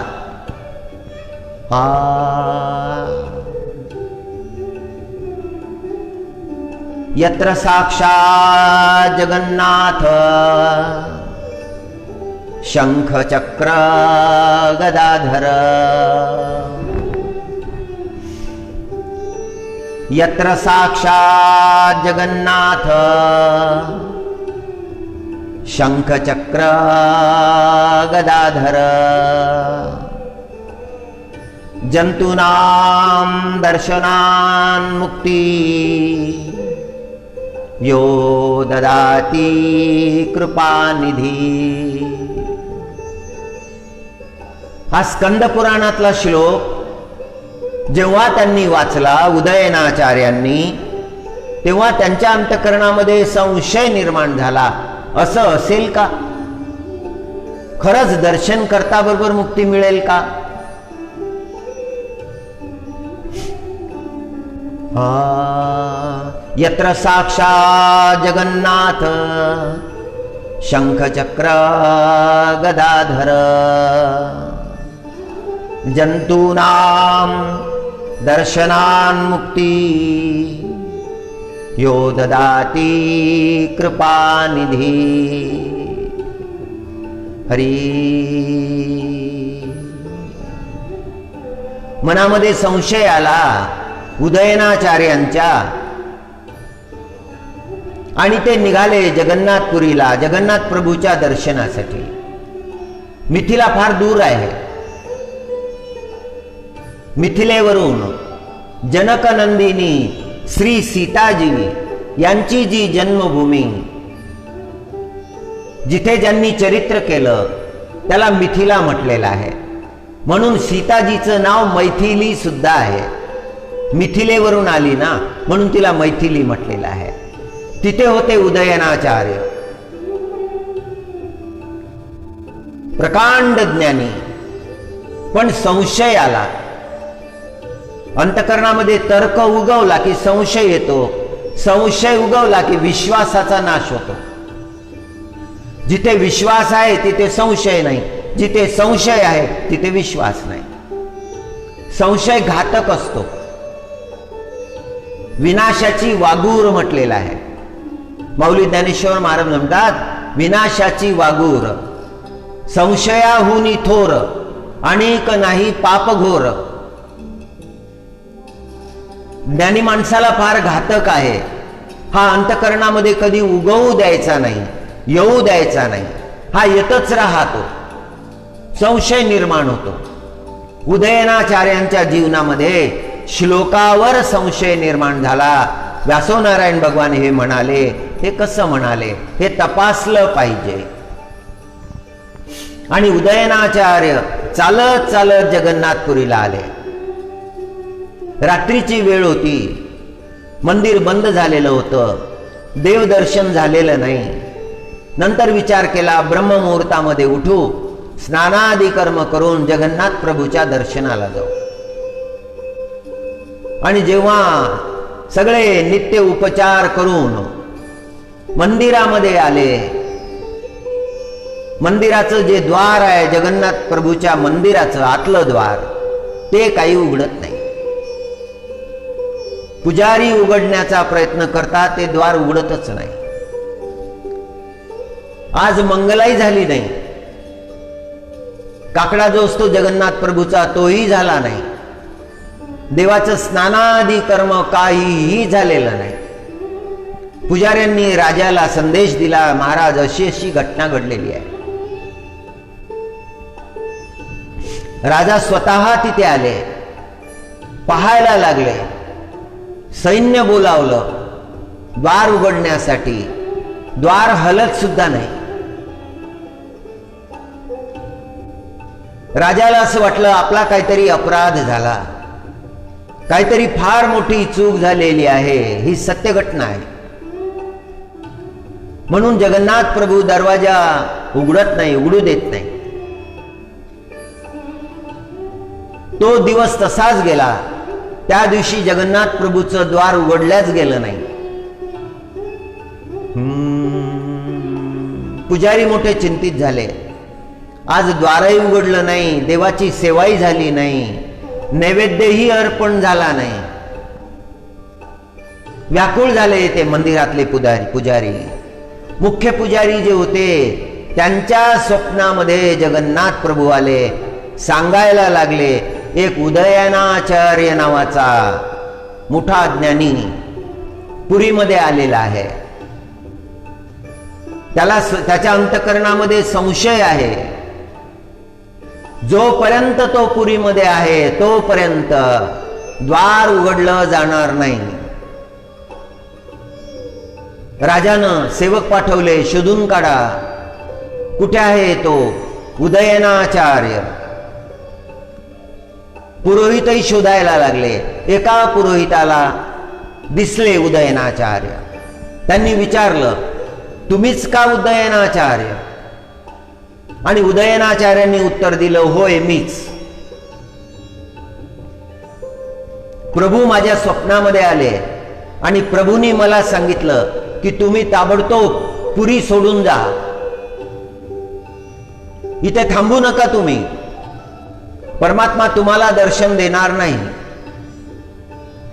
यत्र साक्षात् जगन्नाथ शंख चक्र गदाधर. यत्र साक्षात् जगन्नाथ शंख चक्र गदाधर. जंतूनां दर्शनान् मुक्ति यो ददाति कृपानिधी. हा स्कंद पुराणातला श्लोक जेव्हा त्यांनी वाचला उदयनाचार्यांनी, तेव्हा त्यांच्या अंतःकरणामध्ये संशय निर्माण झाला. असं असेल का? खरंच दर्शन करता बरोबर मुक्ती मिळेल का? यत्र साक्षात् जगन्नाथ शंख चक्र गदाधर. जंतूनां दर्शनान् मुक्ति यो ददाति कृपानिधी. हरी मनामध्ये संशय आला उदयनाचार्यांच्या आणि ते निघाले जगन्नाथपुरीला, जगन्नाथ प्रभूच्या दर्शनासाठी. मिथिला फार दूर आहे. मिथिलेवरून जनकनंदिनी श्री सीताजी यांची जी जन्मभूमी, जिथे ज्यांनी चरित्र केलं त्याला मिथिला म्हटलेलं आहे. म्हणून सीताजीचं नाव मैथिली सुद्धा आहे. मिथिलेवरून आली ना, म्हणून तिला मैथिली म्हटलेलं आहे. तिथे होते उदयनाचार्य, प्रकांड ज्ञानी. पण संशय आला अंतःकरणामध्ये. तर्क उगवला की संशय येतो, संशय उगवला की विश्वासाचा नाश होतो. जिथे विश्वास आहे तिथे संशय नाही, जिथे संशय आहे तिथे विश्वास नाही. संशय घातक असतो. विनाशाची वागूर म्हटलेला आहे. माऊली ज्ञानेश्वर महाराज म्हणतात, विनाशाची वागूर संशयाहुनी थोर, अनेक नाही पाप घोर. ज्ञानी माणसाला फार घातक आहे. हा अंतःकरणामध्ये कधी उगवू द्यायचा नाही, येऊ द्यायचा नाही. हा येतच राहतो, संशय निर्माण होतो. उदयनाचार्यांच्या जीवनामध्ये श्लोकावर संशय निर्माण झाला. व्यासोनारायण भगवान हे म्हणाले. हे कसं म्हणाले हे तपासलं पाहिजे. आणि उदयनाचार्य चालत चालत जगन्नाथपुरीला आले. रात्रीची वेळ होती, मंदिर बंद झालेलं होतं, देवदर्शन झालेलं नाही. नंतर विचार केला, ब्रह्ममुहूर्तामध्ये उठू, स्नानादी कर्म करून जगन्नाथ प्रभूच्या दर्शनाला जाऊ. आणि जेव्हा सगळे नित्य उपचार करून मंदिरामध्ये आले, मंदिराचं जे द्वार आहे, जगन्नाथ प्रभूच्या मंदिराचं आतलं द्वार, ते काही उघडत नाही. पुजारी उघडण्याचा प्रयत्न करतात, ते द्वार उघडतच नाही. आज मंगलाई झाली नाही. काकडा जो असतो जगन्नाथ प्रभूचा तोही झाला नाही. देवाचं स्नानादी कर्म काहीही झालेलं नाही. पुजाऱ्यांनी राजाला संदेश दिला, महाराज अशी अशी घटना घडलेली आहे. राजा स्वतः तिथे आले, पाहायला लागले, सैन्य बोलावलं द्वार उघडण्यासाठी. द्वार हलत सुद्धा नाही. राजाला असं वाटलं आपला काहीतरी अपराध झाला, काहीतरी फार मोठी चूक झालेली आहे, ही सत्य घटना आहे. म्हणून जगन्नाथ प्रभू दरवाजा उघडत नाही, उघडू देत नाही. तो दिवस तसाच गेला. त्या दिवशी जगन्नाथ प्रभूचं द्वार उघडल्याच गेलं नाही. पुजारी मोठे चिंतित झाले. आज द्वारही उघडलं नाही, देवाची सेवाही झाली नाही, नैवेद्यही अर्पण झाला नाही. व्याकुळ झाले ते मंदिरातले पुजारी. मुख्य पुजारी जे होते त्यांच्या स्वप्नामध्ये जगन्नाथ प्रभू आले. सांगायला लागले, एक उदयनाचार्य नावाचा मोठा ज्ञानी पुरीमध्ये आलेला आहे. त्याला त्याच्या अंतःकरणामध्ये संशय आहे. जोपर्यंत तो पुरीमध्ये आहे तोपर्यंत द्वार उघडलं जाणार नाही. राजानं सेवक पाठवले, शोधून काढा कुठे आहे तो उदयनाचार्य. पुरोहितही शोधायला लागले. एका पुरोहिताला दिसले उदयनाचार्य. त्यांनी विचारलं, तुम्हीच का उदयनाचार्य? आणि उदयनाचार्यांनी उत्तर दिलं, होय मीच. प्रभू माझ्या स्वप्नामध्ये आले आणि प्रभूंनी मला सांगितलं की तुम्ही ताबडतोब पुरी सोडून जा, इथे थांबू नका. तुम्ही परमात्मा तुम्हाला दर्शन देणार नाही.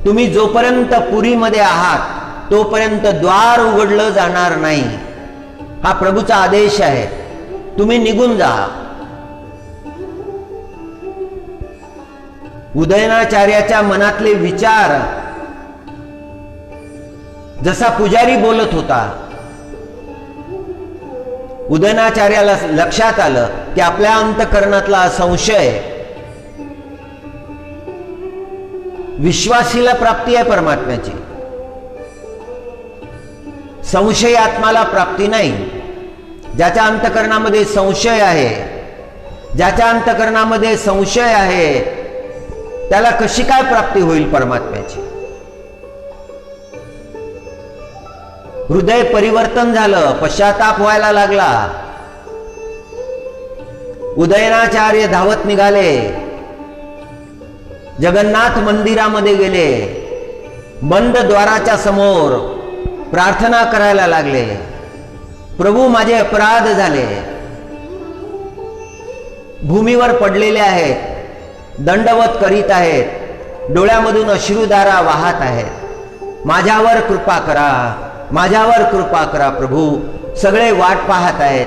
तुम्ही जोपर्यंत पुरीमध्ये आहात तोपर्यंत द्वार उघडलं जाणार नाही. हा प्रभूचा आदेश आहे, तुम्ही निघून जा. उदयनाचार्याच्या मनातले विचार जसा पुजारी बोलत होता, उदयनाचार्याला लक्षात आलं की आपल्या अंतःकरणातला संशय, विश्वासीला प्राप्ती आहे परमात्म्याची, संशय आत्माला प्राप्ती नाही. ज्याच्या अंतःकरणामध्ये संशय आहे, ज्याच्या अंतःकरणामध्ये संशय आहे त्याला कशी काय प्राप्ती होईल परमात्म्याची? हृदय परिवर्तन झालं, पश्चाताप व्हायला लागला. उदयनाचार्य धावत निघाले, जगन्नाथ मंदिरामध्ये गेले, बंद द्वाराच्या समोर प्रार्थना करायला लागले, प्रभू माझे अपराध झाले, भूमीवर पडलेले आहेत, दंडवत करीत आहेत, डोळ्यामधून अश्रुधारा वाहत आहेत, माझ्यावर कृपा करा, माझ्यावर कृपा करा. प्रभू सगळे वाट पाहत आहेत,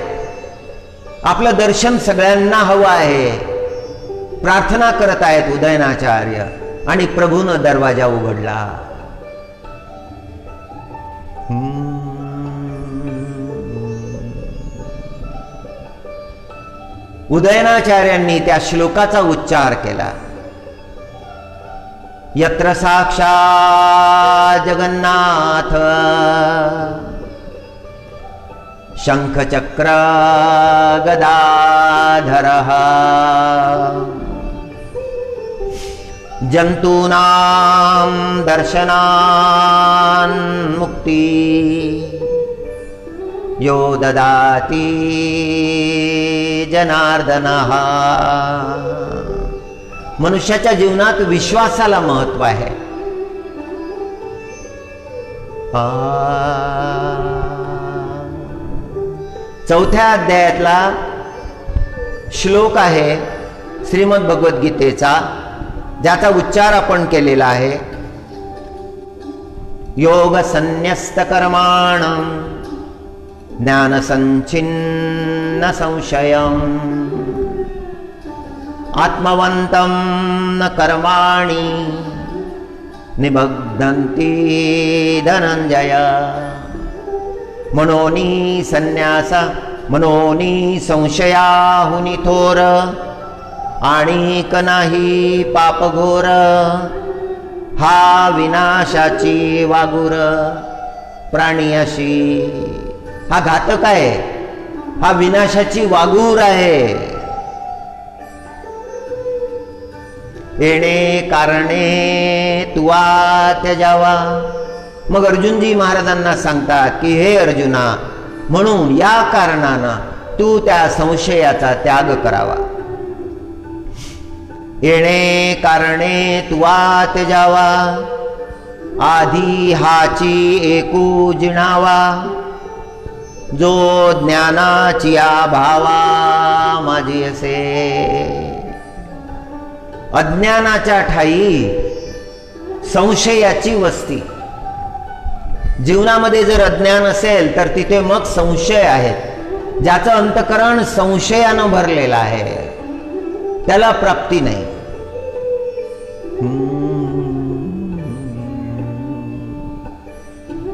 आपलं दर्शन सगळ्यांना हवं आहे. प्रार्थना करत आहेत उदयनाचार्य. आणि प्रभूनं दरवाजा उघडला. उदयनाचार्यांनी त्या श्लोकाचा उच्चार केला, यत्र साक्षात् जगन्नाथ शंखचक्र गदाधरः जंतूनां दर्शनान् मुक्ति यो ददाति जनार्दनः. मनुष्याच्या जीवनात विश्वासाला महत्व आहे. चौथ्या अध्यायातला श्लोक आहे श्रीमद भगवद्गीतेचा, ज्याचा उच्चार आपण केलेला आहे, योग संन्यस्त कर्माणं ज्ञानसञ्छिन्न संशयम् आत्मवन्तं न कर्माणि निबध्नन्ति धनंजय। मनोनी संन्यास मनोनी संशयाहुनी थोर आणिक नाही पापघोर। हा विनाशाची वागुर प्राणी अशी। हा घातक आहे, हा विनाशाची वागूर आहे। येणे कारणे तुवा त्यजावा। मग अर्जुनजी महाराजांना सांगतात की हे अर्जुना, म्हणून या कारणानं तू त्या संशयाचा त्याग करावा। येणे कारणे तुवा त्यजावा। आधी हाची एकू जिणावा। जो ज्ञानाची भावा माझी असे। अज्ञानाच्या ठाई संशयाची वस्ती। जीवनामध्ये जर अज्ञान असेल तर तिथे मग संशय आहेत। ज्याचं अंतकरण संशयानं भरलेलं आहे त्याला प्राप्ती नाही।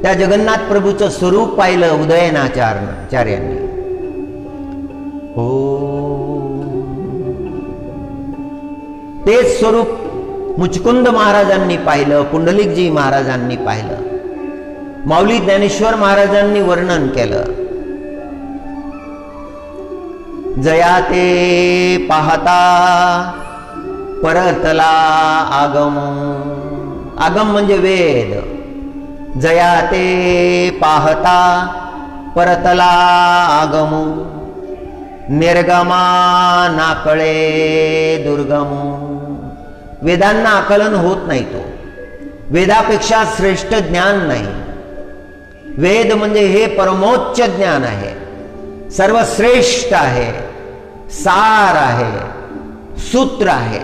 त्या जगन्नाथ प्रभूचं स्वरूप पाहिलं उदयनाचार्यांनी। हो, तेच स्वरूप मुचकुंद महाराजांनी पाहिलं, पुंडलिकजी महाराजांनी पाहिलं, माऊली ज्ञानेश्वर महाराजांनी वर्णन केलं। जया ते पाहता परतला आगम। आगम म्हणजे वेद। जया ते पाहता परतला आगम। निर्गमा नाकळे दुर्गम। वेदांना आकलन होत नाही। तो वेदापेक्षा श्रेष्ठ ज्ञान नाही। वेद म्हणजे हे परमोच्च ज्ञान आहे, सर्वश्रेष्ठ आहे, सार आहे, सूत्र आहे।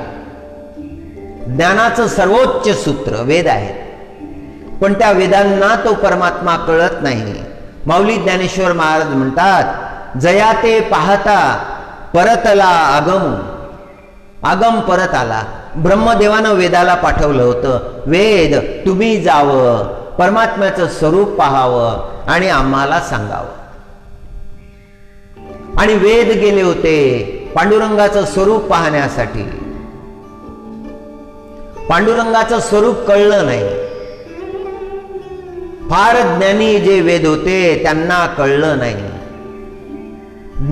ज्ञानाचं सर्वोच्च सूत्र वेद आहे। पण त्या वेदांना तो परमात्मा कळत नाही। माऊली ज्ञानेश्वर महाराज म्हणतात, जया ते पाहता परतला आगम। आगम परत आला। ब्रह्मदेवानं वेदाला पाठवलं होतं, वेद तुम्ही जावं, परमात्म्याचं स्वरूप पाहावं आणि आम्हाला सांगावं। आणि वेद गेले होते पांडुरंगाचं स्वरूप पाहण्यासाठी। पांडुरंगाचं स्वरूप कळलं नाही। फार ज्ञानी जे वेद होते त्यांना कळलं नाही।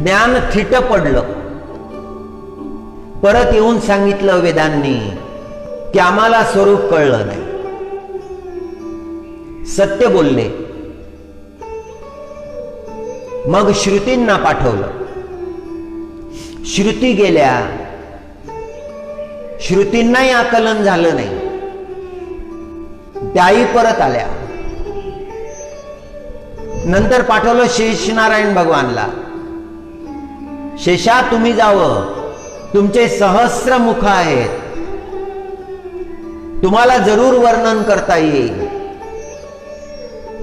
ज्ञान थिट पडलं। परत येऊन सांगितलं वेदांनी की आम्हाला स्वरूप कळलं नाही। सत्य बोलले। मग श्रुतींना पाठवलं। श्रुती गेल्या, श्रुतींनाही आकलन झालं नाही, त्याही परत आल्या। नंतर पाठवलं शेषनारायण भगवानला। शेषा तुम्ही जावं, तुमचे सहस्र मुख आहेत, तुम्हाला जरूर वर्णन करता येईल।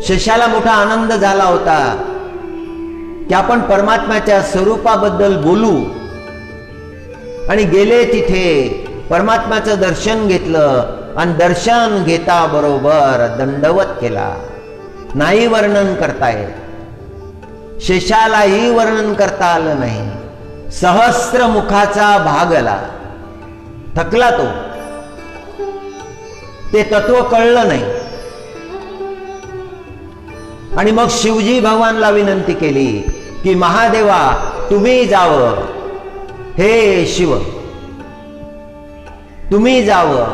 शेषाला मोठा आनंद झाला होता की आपण परमात्म्याच्या स्वरूपाबद्दल बोलू। आणि गेले तिथे परमात्म्याचं दर्शन घेतलं आणि दर्शन घेता बरोबर दंडवत केला। नाही वर्णन करता येत। शेषालाही वर्णन करता आलं नाही। सहस्र मुखाचा भागला, थकला तो। ते तत्व कळलं नाही। आणि मग शिवजी भगवानला विनंती केली की महादेवा तुम्ही जावं, हे शिव तुम्ही जावं,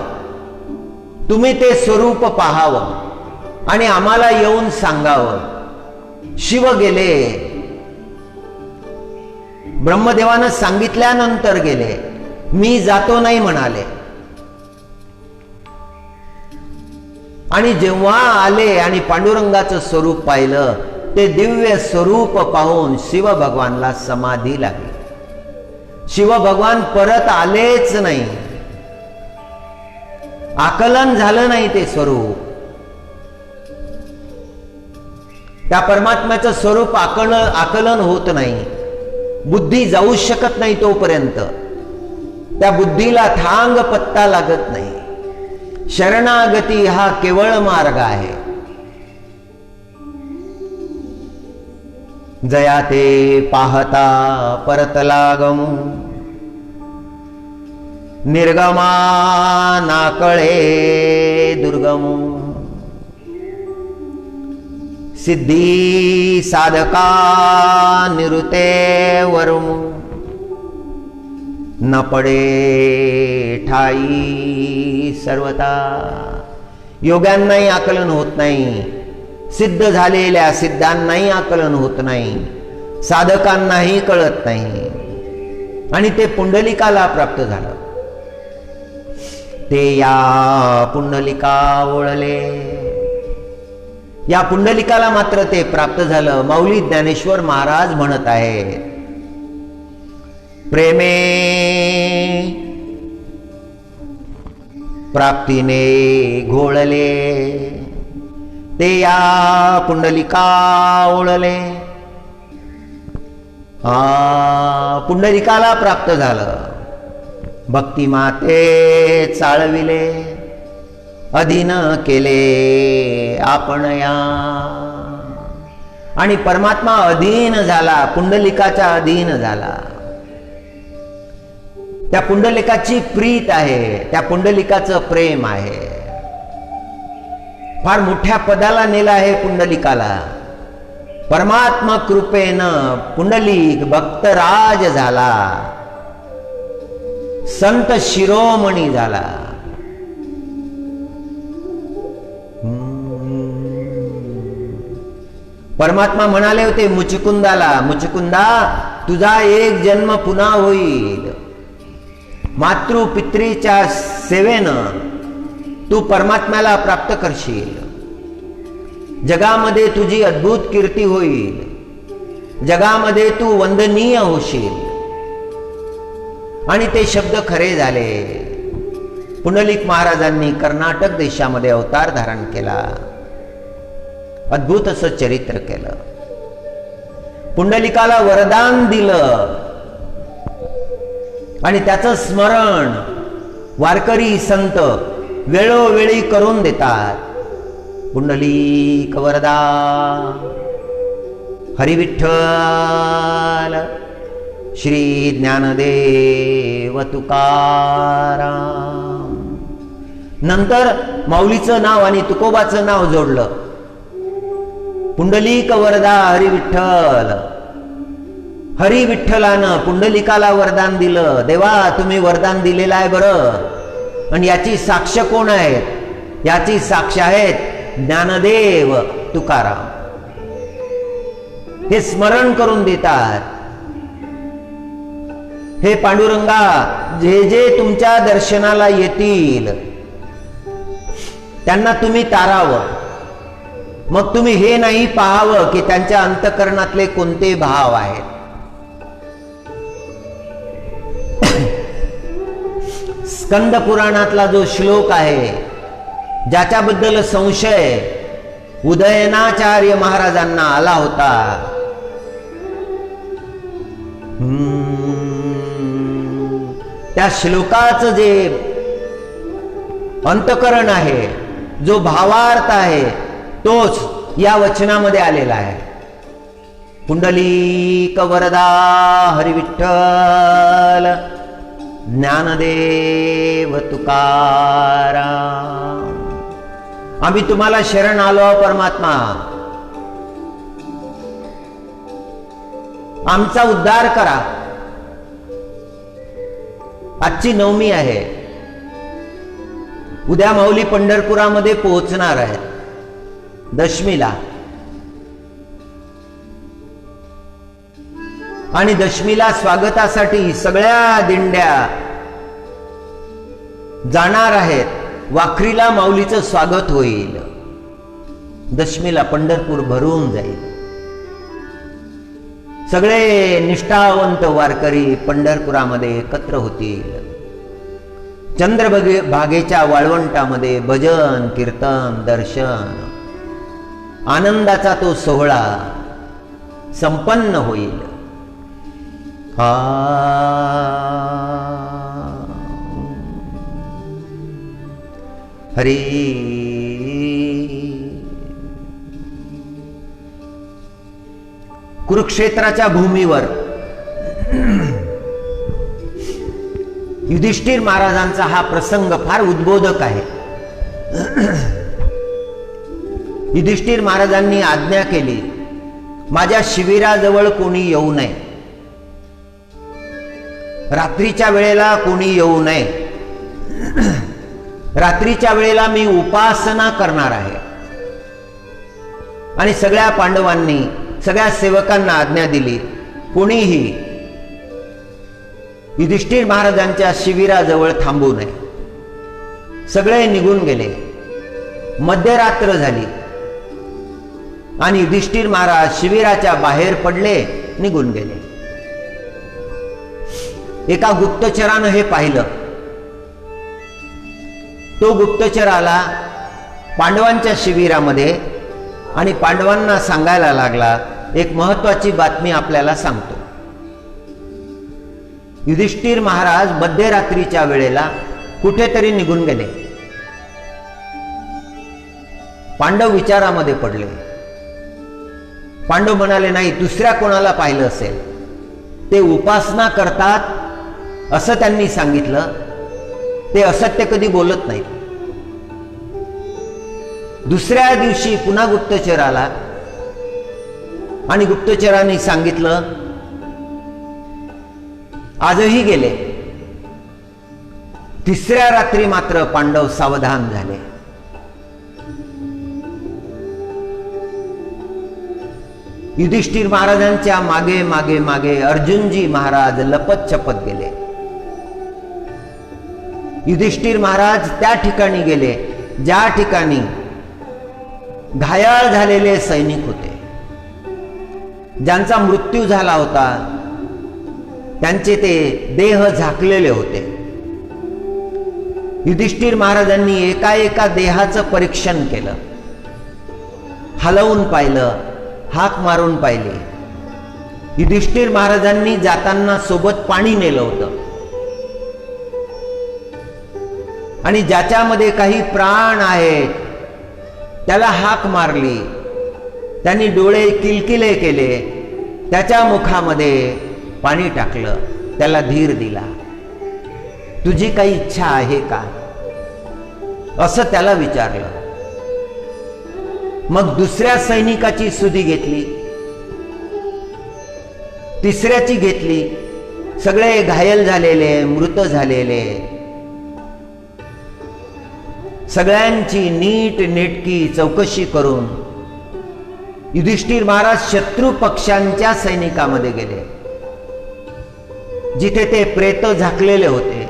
तुम्ही ते स्वरूप पाहावं आणि आम्हाला येऊन सांगावं। शिव गेले। ब्रह्मदेवानं सांगितल्यानंतर गेले, मी जातो नाही म्हणाले। आणि जेव्हा आले आणि पांडुरंगाचं स्वरूप पाहिलं, ते दिव्य स्वरूप पाहून शिव भगवानला समाधी लागली। शिव भगवान परत आलेच नाही, आकलन झालं नाही ते स्वरूप। त्या परमात्म्याचं स्वरूप आकलन होत नाही, बुद्धी जाऊ शकत नाही तोपर्यंत त्या बुद्धीला थांग पत्ता लागत नाही. शरणागती हा केवळ मार्ग आहे. जया ते पाहता परतला गमू, निर्गमा नाकळे दुर्गमू. सिद्धी साधका निरुते वरमू, न पडे ठाई सर्वता. योग्यांनाही आकलन होत नाही, सिद्ध झालेल्या सिद्धांनाही आकलन होत नाही, साधकांनाही कळत नाही. आणि ते पुंडलिकाला प्राप्त झालं. ते या पुंडलिका ओळले, या पुंडलिकाला मात्र ते प्राप्त झालं. माऊली ज्ञानेश्वर महाराज म्हणत आहेत, प्रेमे प्राप्तीने घोळले, ते या पुंडलिका ओळले. पुंडलिकाला प्राप्त झालं. भक्ती माते चाळविले, अधीन केले आपण या. आणि परमात्मा अधीन झाला, पुंडलिकाच्या अधीन झाला. त्या पुंडलिकाची प्रीत आहे, त्या पुंडलिकाचं प्रेम आहे. फार मोठ्या पदाला नेला आहे पुंडलिकाला. परमात्मा कृपेनं पुंडलिक भक्तराज झाला, संत शिरोमणी झाला. परमात्मा म्हणाले होते मुचकुंदाला, मुचकुंदा तुझा एक जन्म पुन्हा होईल. मातृ पितृच्या सेवेनं तू परमात्म्याला प्राप्त करशील. जगामध्ये तुझी अद्भुत कीर्ती होईल, जगामध्ये तू वंदनीय होशील. आणि ते शब्द खरे झाले. पुंडलिक महाराजांनी कर्नाटक देशामध्ये अवतार धारण केला, अद्भुत असं चरित्र केलं. पुंडलिकाला वरदान दिलं आणि त्याचं स्मरण वारकरी संत वेळोवेळी करून देतात. पुंडलिक वरदा हरिविठ्ठल श्री ज्ञानदेव तुकाराम. नंतर माऊलीचं नाव आणि तुकोबाचं नाव जोडलं. पुंडलिक वरदा हरिविठ्ठल. हरिविठ्ठलानं पुंडलिकाला वरदान दिलं. देवा तुम्ही वरदान दिलेलं आहे बरं, आणि याची साक्ष कोण आहेत? याची साक्ष आहेत ज्ञानदेव तुकाराम. हे स्मरण करून देतात, हे पांडुरंगा जे जे तुमच्या दर्शनाला येतील त्यांना तुम्ही तारावं. मग तुम्ही हे नाही पाहावं की त्यांच्या अंतःकरणातले कोणते भाव आहेत. स्कंद पुराणातला जो श्लोक आहे ज्याच्याबद्दल संशय उदयनाचार्य महाराजांना आला होता, त्या श्लोकाचं जे अंतःकरण आहे, जो भावार्थ आहे, तोच या वचनामध्ये आलेला आहे. पुंडलिक वरदा हरिविठ्ठल ज्ञानदेव तुकाराम. आम्ही तुम्हाला शरण आलो परमात्मा, आमचा उद्धार करा. आजची नवमी आहे. उद्या माऊली पंढरपुरामध्ये पोहोचणार आहे दशमीला. आणि दशमीला स्वागतासाठी सगळ्या दिंड्या जाणार आहेत. वाखरीला माऊलीचं स्वागत होईल. दशमीला पंढरपूर भरून जाईल. सगळे निष्ठावंत वारकरी पंढरपुरामध्ये एकत्र होतील. चंद्रभागेच्या वाळवंटामध्ये भजन कीर्तन दर्शन आनंदाचा तो सोहळा संपन्न होईल. हरी कुरुक्षेत्राच्या भूमीवर युधिष्ठिर महाराजांचा हा प्रसंग फार उद्बोधक आहे. युधिष्ठिर महाराजांनी आज्ञा केली, माझ्या शिबिराजवळ कोणी येऊ नये, रात्रीच्या वेळेला कोणी येऊ नये. रात्रीच्या वेळेला मी उपासना करणार आहे. आणि सगळ्या पांडवांनी सगळ्या सेवकांना आज्ञा दिली, कोणीही युधिष्ठिर महाराजांच्या शिबिराजवळ थांबू नये. सगळे निघून गेले. मध्यरात्र झाली आणि युधिष्ठिर महाराज शिबिराच्या बाहेर पडले, निघून गेले. एका गुप्तचरानं हे पाहिलं. तो गुप्तचर आला पांडवांच्या शिबिरामध्ये आणि पांडवांना सांगायला लागला, एक महत्वाची बातमी आपल्याला सांगतो. युधिष्ठिर महाराज मध्यरात्रीच्या वेळेला कुठेतरी निघून गेले. पांडव विचारामध्ये पडले. पांडव म्हणाले, नाही, दुसऱ्या कोणाला पाहिलं असेल, ते उपासना करतात असं त्यांनी सांगितलं. ते असत्य कधी बोलत नाहीत. दुसऱ्या दिवशी पुन्हा गुप्तचर आला आणि गुप्तचरांनी सांगितलं, आजही गेले. तिसऱ्या रात्री मात्र पांडव सावधान झाले. युधिष्ठिर महाराजांच्या मागे मागे मागे अर्जुनजी महाराज लपत छपत गेले. युधिष्ठिर महाराज त्या ठिकाणी गेले ज्या ठिकाणी घायाळ झालेले सैनिक होते, ज्यांचा मृत्यू झाला होता, त्यांचे ते देह झाकलेले होते. युधिष्ठिर महाराजांनी एका एका देहाचं परीक्षण केलं, हलवून पाहिलं, हाक मारून पाहिले. युधिष्ठिर महाराजांनी जाताना सोबत पाणी नेलं होतं आणि ज्याच्यामध्ये काही प्राण आहेत त्याला हाक मारली. त्यांनी डोळे किलकिले केले, त्याच्या मुखामध्ये पाणी टाकलं, त्याला धीर दिला. तुझी काही इच्छा आहे का असं त्याला विचारलं. मग दुसऱ्या सैनिकाची सुधी घेतली, तिसऱ्याची घेतली. सगळे घायल झालेले, मृत झालेले, सगळ्यांची नीट नेटकी चौकशी करून युधिष्ठिर महाराज शत्रू पक्षांच्या सैनिकामध्ये गेले, जिथे ते प्रेत झाकलेले होते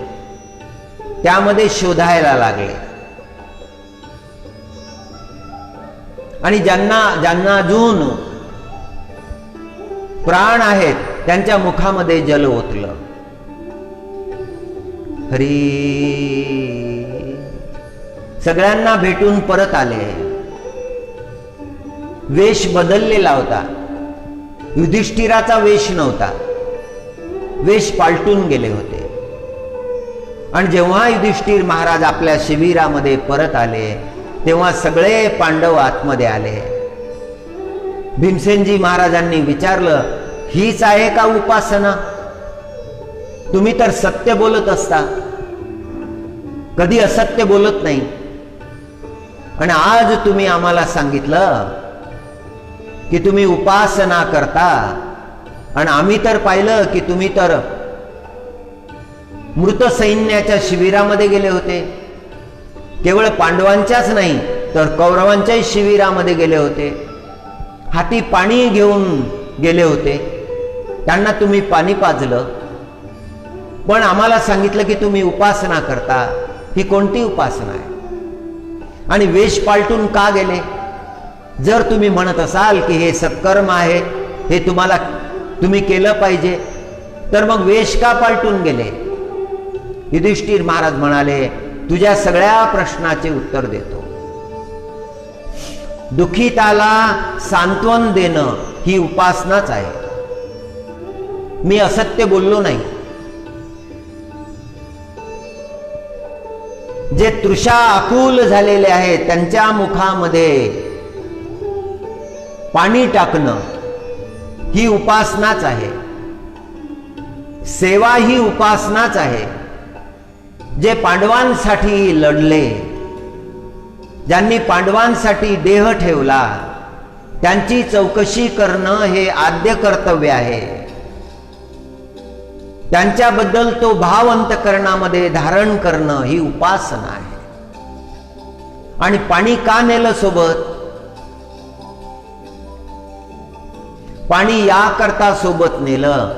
त्यामध्ये शोधायला लागले. आणि ज्यांना अजून प्राण आहेत त्यांच्या मुखामध्ये जल ओतलं. हरी सगळ्यांना भेटून परत आले. वेश बदललेला होता, युधिष्ठिराचा वेश नव्हता, वेश पालटून गेले होते. आणि जेव्हा युधिष्ठिर महाराज आपल्या शिबिरामध्ये परत आले तेव्हा सगळे पांडव आतमध्ये आले. भीमसेनजी महाराजांनी विचारलं, हीच आहे का उपासना? तुम्ही तर सत्य बोलत असता, कधी असत्य बोलत नाही, आणि आज तुम्ही आम्हाला सांगितलं की तुम्ही उपासना करता, आणि आम्ही तर पाहिलं की तुम्ही तर मृत सैन्याच्या शिबिरामध्ये गेले होते. केवळ पांडवांच्याच नाही तर कौरवांच्याही शिबिरामध्ये गेले होते. हाती पाणी घेऊन गेले होते, त्यांना तुम्ही पाणी पाजलं, पण आम्हाला सांगितलं की तुम्ही उपासना करता. ही कोणती उपासना आहे? आणि वेश पालटून का गेले? जर तुम्ही म्हणत असाल की हे सत्कर्म आहे, हे तुम्ही केलं पाहिजे, तर मग वेश का पालटून गेले? युधिष्ठिर महाराज म्हणाले, तुझ्या सगळ्या प्रश्नाचे उत्तर देतो. दुःखिताला सांत्वन देणं ही उपासनाच आहे. मी असत्य बोललो नाही. जे तृषा आकुल झालेले आहेत त्यांच्या मुखामध्ये पाणी टाकणं ही उपासनाच आहे. सेवा ही उपासनाच आहे. जे पांडवांसाठी लढले, ज्यांनी पांडवांसाठी देह ठेवला, त्यांची चौकशी करणं हे आद्य कर्तव्य आहे. त्यांच्याबद्दल तो भाव अंतःकरणामध्ये धारण करणं ही उपासना आहे. आणि पाणी का नेलं सोबत? पाणी याकरता सोबत नेलं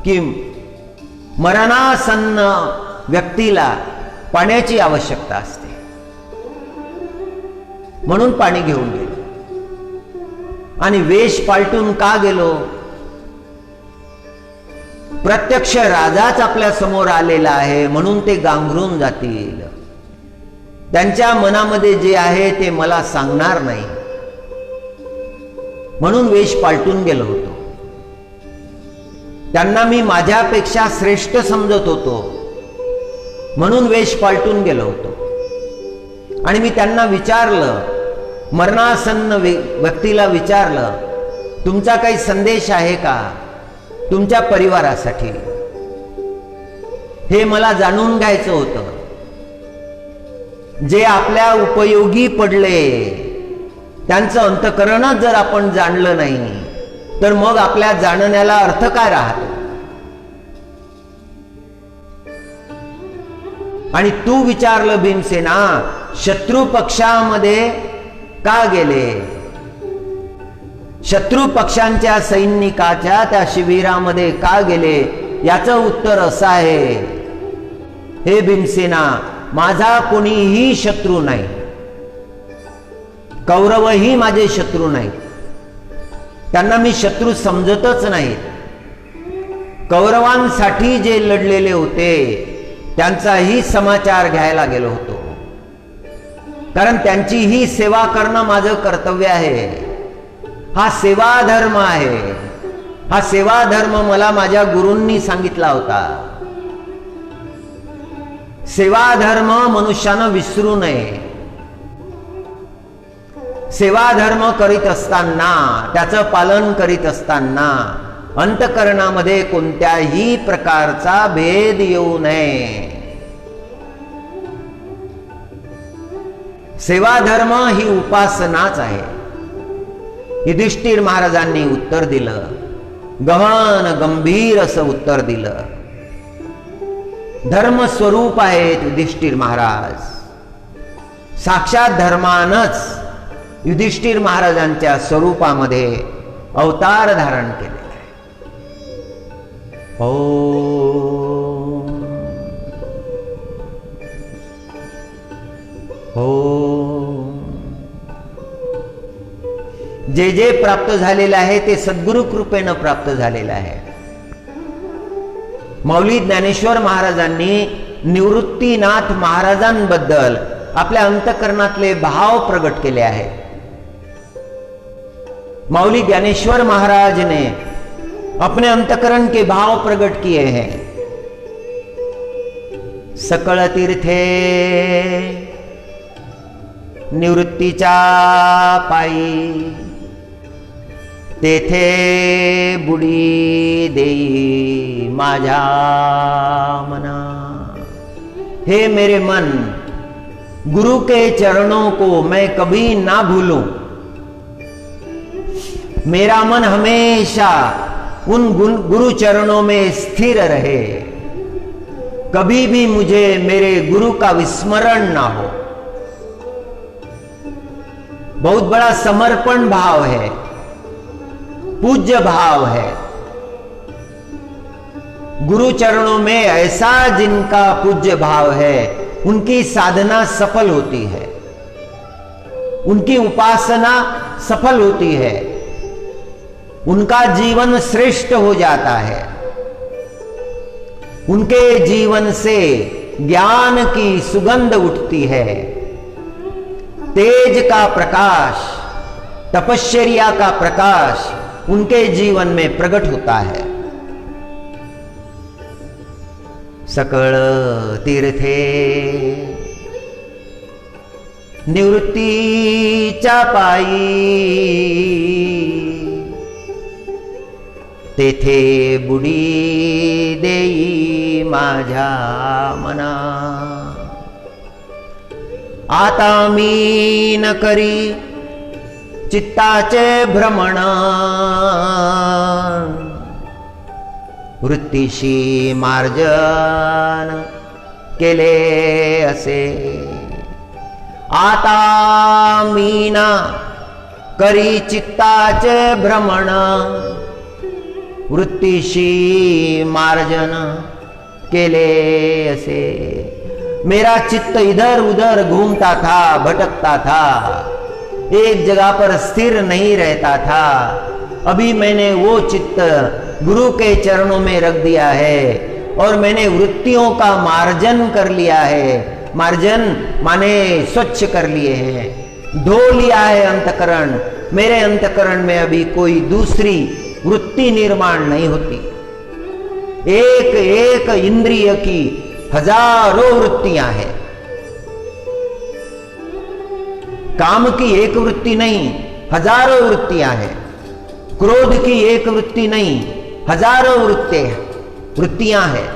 की मरणासन्न व्यक्तीला पाण्याची आवश्यकता असते, म्हणून पाणी घेऊन गेलो. आणि वेश पालटून का गेलो? प्रत्यक्ष राजाच आपल्या समोर आलेला आहे म्हणून ते गांगरून जातील. त्यांच्या मनामध्ये जे आहे ते मला सांगणार नाही, म्हणून वेश पालटून गेलो होतो. त्यांना मी माझ्यापेक्षा श्रेष्ठ समजत होतो म्हणून वेश पालटून गेलो होतो. आणि मी त्यांना विचारलं, मरणासन्न व्यक्तीला विचारलं, तुमचा काही संदेश आहे का तुमच्या परिवारासाठी? हे मला जाणून घ्यायचं होतं. जे आपल्या उपयोगी पडले त्यांचं अंतःकरणच जर आपण जाणलं नाही तर मग आपल्या जाणण्याला अर्थ काय राहतो? आणि तू विचारलं भीमसेना, शत्रू पक्षामध्ये का गेले? शत्रू पक्षांच्या सैनिकाच्या त्या शिबिरामध्ये का गेले? याचं उत्तर असं आहे, हे भीमसेना, माझा कोणीही शत्रू नाही. कौरवही माझे शत्रू नाहीत. त्यांना मी शत्रू समजतच नाही. कौरवांसाठी जे लढलेले होते त्यांचाही समाचार घ्यायला गेलो होतो, कारण त्यांचीही सेवा करणं माझं कर्तव्य आहे. हा सेवा धर्म आहे. हा सेवा धर्म मला माझ्या गुरूंनी सांगितला होता. सेवा धर्म मनुष्यानं विसरू नये. सेवा धर्म करीत असताना, त्याचं पालन करीत असताना अंतःकरणामध्ये कोणत्याही प्रकारचा भेद येऊ नये. सेवा धर्म ही उपासनाच आहे. युधिष्ठिर महाराजांनी उत्तर दिलं, गहन गंभीर असं उत्तर दिलं. धर्म स्वरूप आहेत युधिष्ठिर महाराज. साक्षात धर्मानच युधिष्ठिर महाराजांच्या स्वरूपामध्ये अवतार धारण केलेले आहे. जे जे प्राप्त झालेलं आहे ते सद्गुरु कृपेनं प्राप्त झालेलं आहे. माऊली ज्ञानेश्वर महाराजांनी निवृत्तीनाथ महाराजांबद्दल आपल्या अंतःकरणातले भाव प्रगट केले आहेत. माऊली ज्ञानेश्वर महाराज ने अपने अंतःकरण के भाव प्रकट किए हैं. सकळ तीर्थे निवृत्तीच्या पायी, तेथे बुडी देई माझ्या मना. हे मेरे मन, गुरु के चरणों को मैं कभी ना भूलूं. मेरा मन हमेशा उन गुरु चरणों में स्थिर रहे. कभी भी मुझे मेरे गुरु का विस्मरण ना हो. बहुत बड़ा समर्पण भाव है, पूज्य भाव है. गुरु चरणों में ऐसा जिनका पूज्य भाव है, उनकी साधना सफल होती है, उनकी उपासना सफल होती है, उनका जीवन श्रेष्ठ हो जाता है. उनके जीवन से ज्ञान की सुगंध उठती है. तेज का प्रकाश तपश्चर्या का प्रकाश उनके जीवन में प्रकट होता है। सकळ तीर्थे निवृत्तीच्या पायी, तेथे बुडी देई माझ्या मना। आता मी न करी चित्ताचे भ्रमण, वृत्तीशी मार्जन केले असे। आता मी न करी चित्ताचे भ्रमण, वृत्तीशी मार्जन केले असे। मेरा चित्त इधर उधर घूमता था, भटकता था, एक जगह पर स्थिर नहीं रहता था। अभी मैंने वो चित्त गुरु के चरणों में रख दिया है और मैंने वृत्तियों का मार्जन कर लिया है। मार्जन माने स्वच्छ कर लिए हैं, धो लिया है अंतकरण। मेरे अंतकरण में अभी कोई दूसरी वृत्ति निर्माण नहीं होती। एक एक इंद्रिय की हजारों वृत्तियां हैं। काम की एक वृत्ति नहीं, हजारों वृत्तियां हैं। क्रोध की एक वृत्ति नहीं, हजारों वृत्तियां हैं।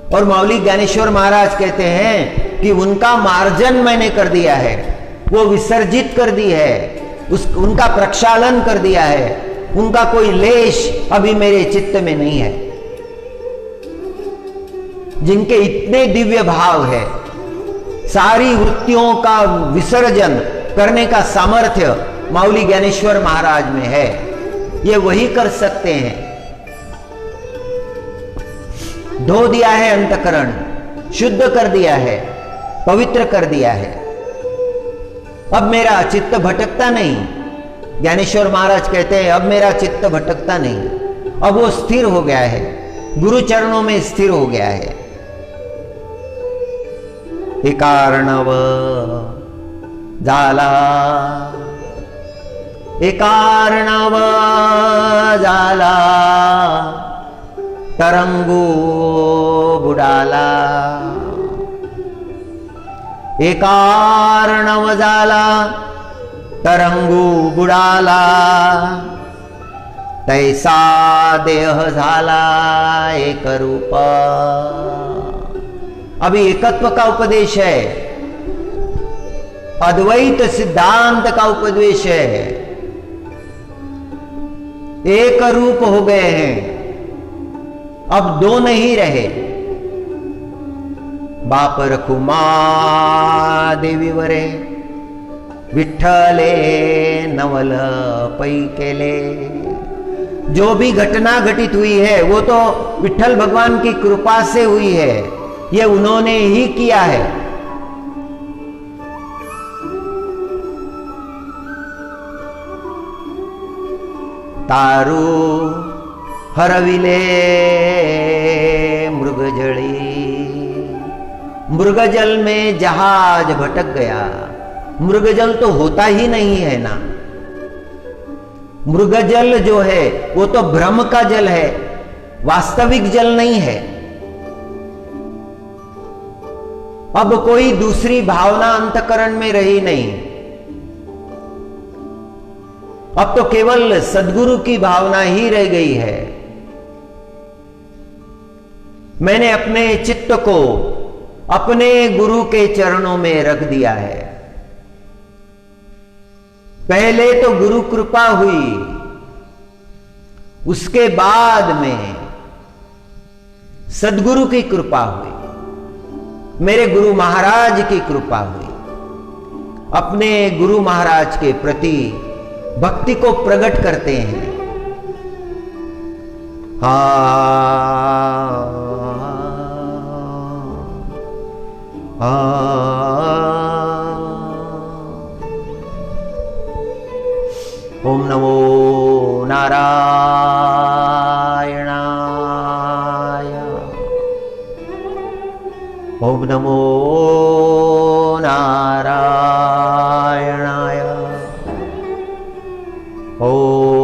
और मौली ज्ञानेश्वर महाराज कहते हैं कि उनका मार्जन मैंने कर दिया है, वो विसर्जित कर दी है, उनका प्रक्षालन कर दिया है। उनका कोई लेश अभी मेरे चित्त में नहीं है। जिनके इतने दिव्य भाव है, सारी वृत्तियों का विसर्जन करने का सामर्थ्य मौली ज्ञानेश्वर महाराज में है। ये वही कर सकते हैं। धो दिया है अंतकरण, शुद्ध कर दिया है, पवित्र कर दिया है। अब मेरा चित्त भटकता नहीं। ज्ञानेश्वर महाराज कहते हैं अब मेरा चित्त भटकता नहीं, अब वो स्थिर हो गया है, गुरु चरणों में स्थिर हो गया है। एकार्णव झाला, एकार्णव झाला, तरंगू बुडाला। एकार्णव झाला, तरंगू बुडाला, तैसा देह झाला एक रूप। अभी एकत्व का उपदेश है, अद्वैत सिद्धांत का उपदेश है। एक रूप हो गए हैं, अब दो नहीं रहे। बापर कुमा देवी वरे, विठ्ठले नवल पै केले। जो भी घटना घटित हुई है वो तो विठ्ठल भगवान की कृपा से हुई है, ये उन्होंने ही किया है। तारू हरविले मृगजली, मृगजल में जहाज भटक गया। मृगजल तो होता ही नहीं है ना। मृगजल जो है वो तो भ्रम का जल है, वास्तविक जल नहीं है। अब कोई दूसरी भावना अंतकरण में रही नहीं। अब तो केवल सद्गुरु की भावना ही रह गई है। मैंने अपने चित्त को अपने गुरु के चरणों में रख दिया है। पहले तो गुरु कृपा हुई, उसके बाद में सद्गुरु की कृपा हुई, मेरे गुरु महाराज की कृपा हुई। अपने गुरु महाराज के प्रति भक्ति को प्रकट करते हैं। ओम नमो नारायणाय, ओम नमो नारायणाय, ओम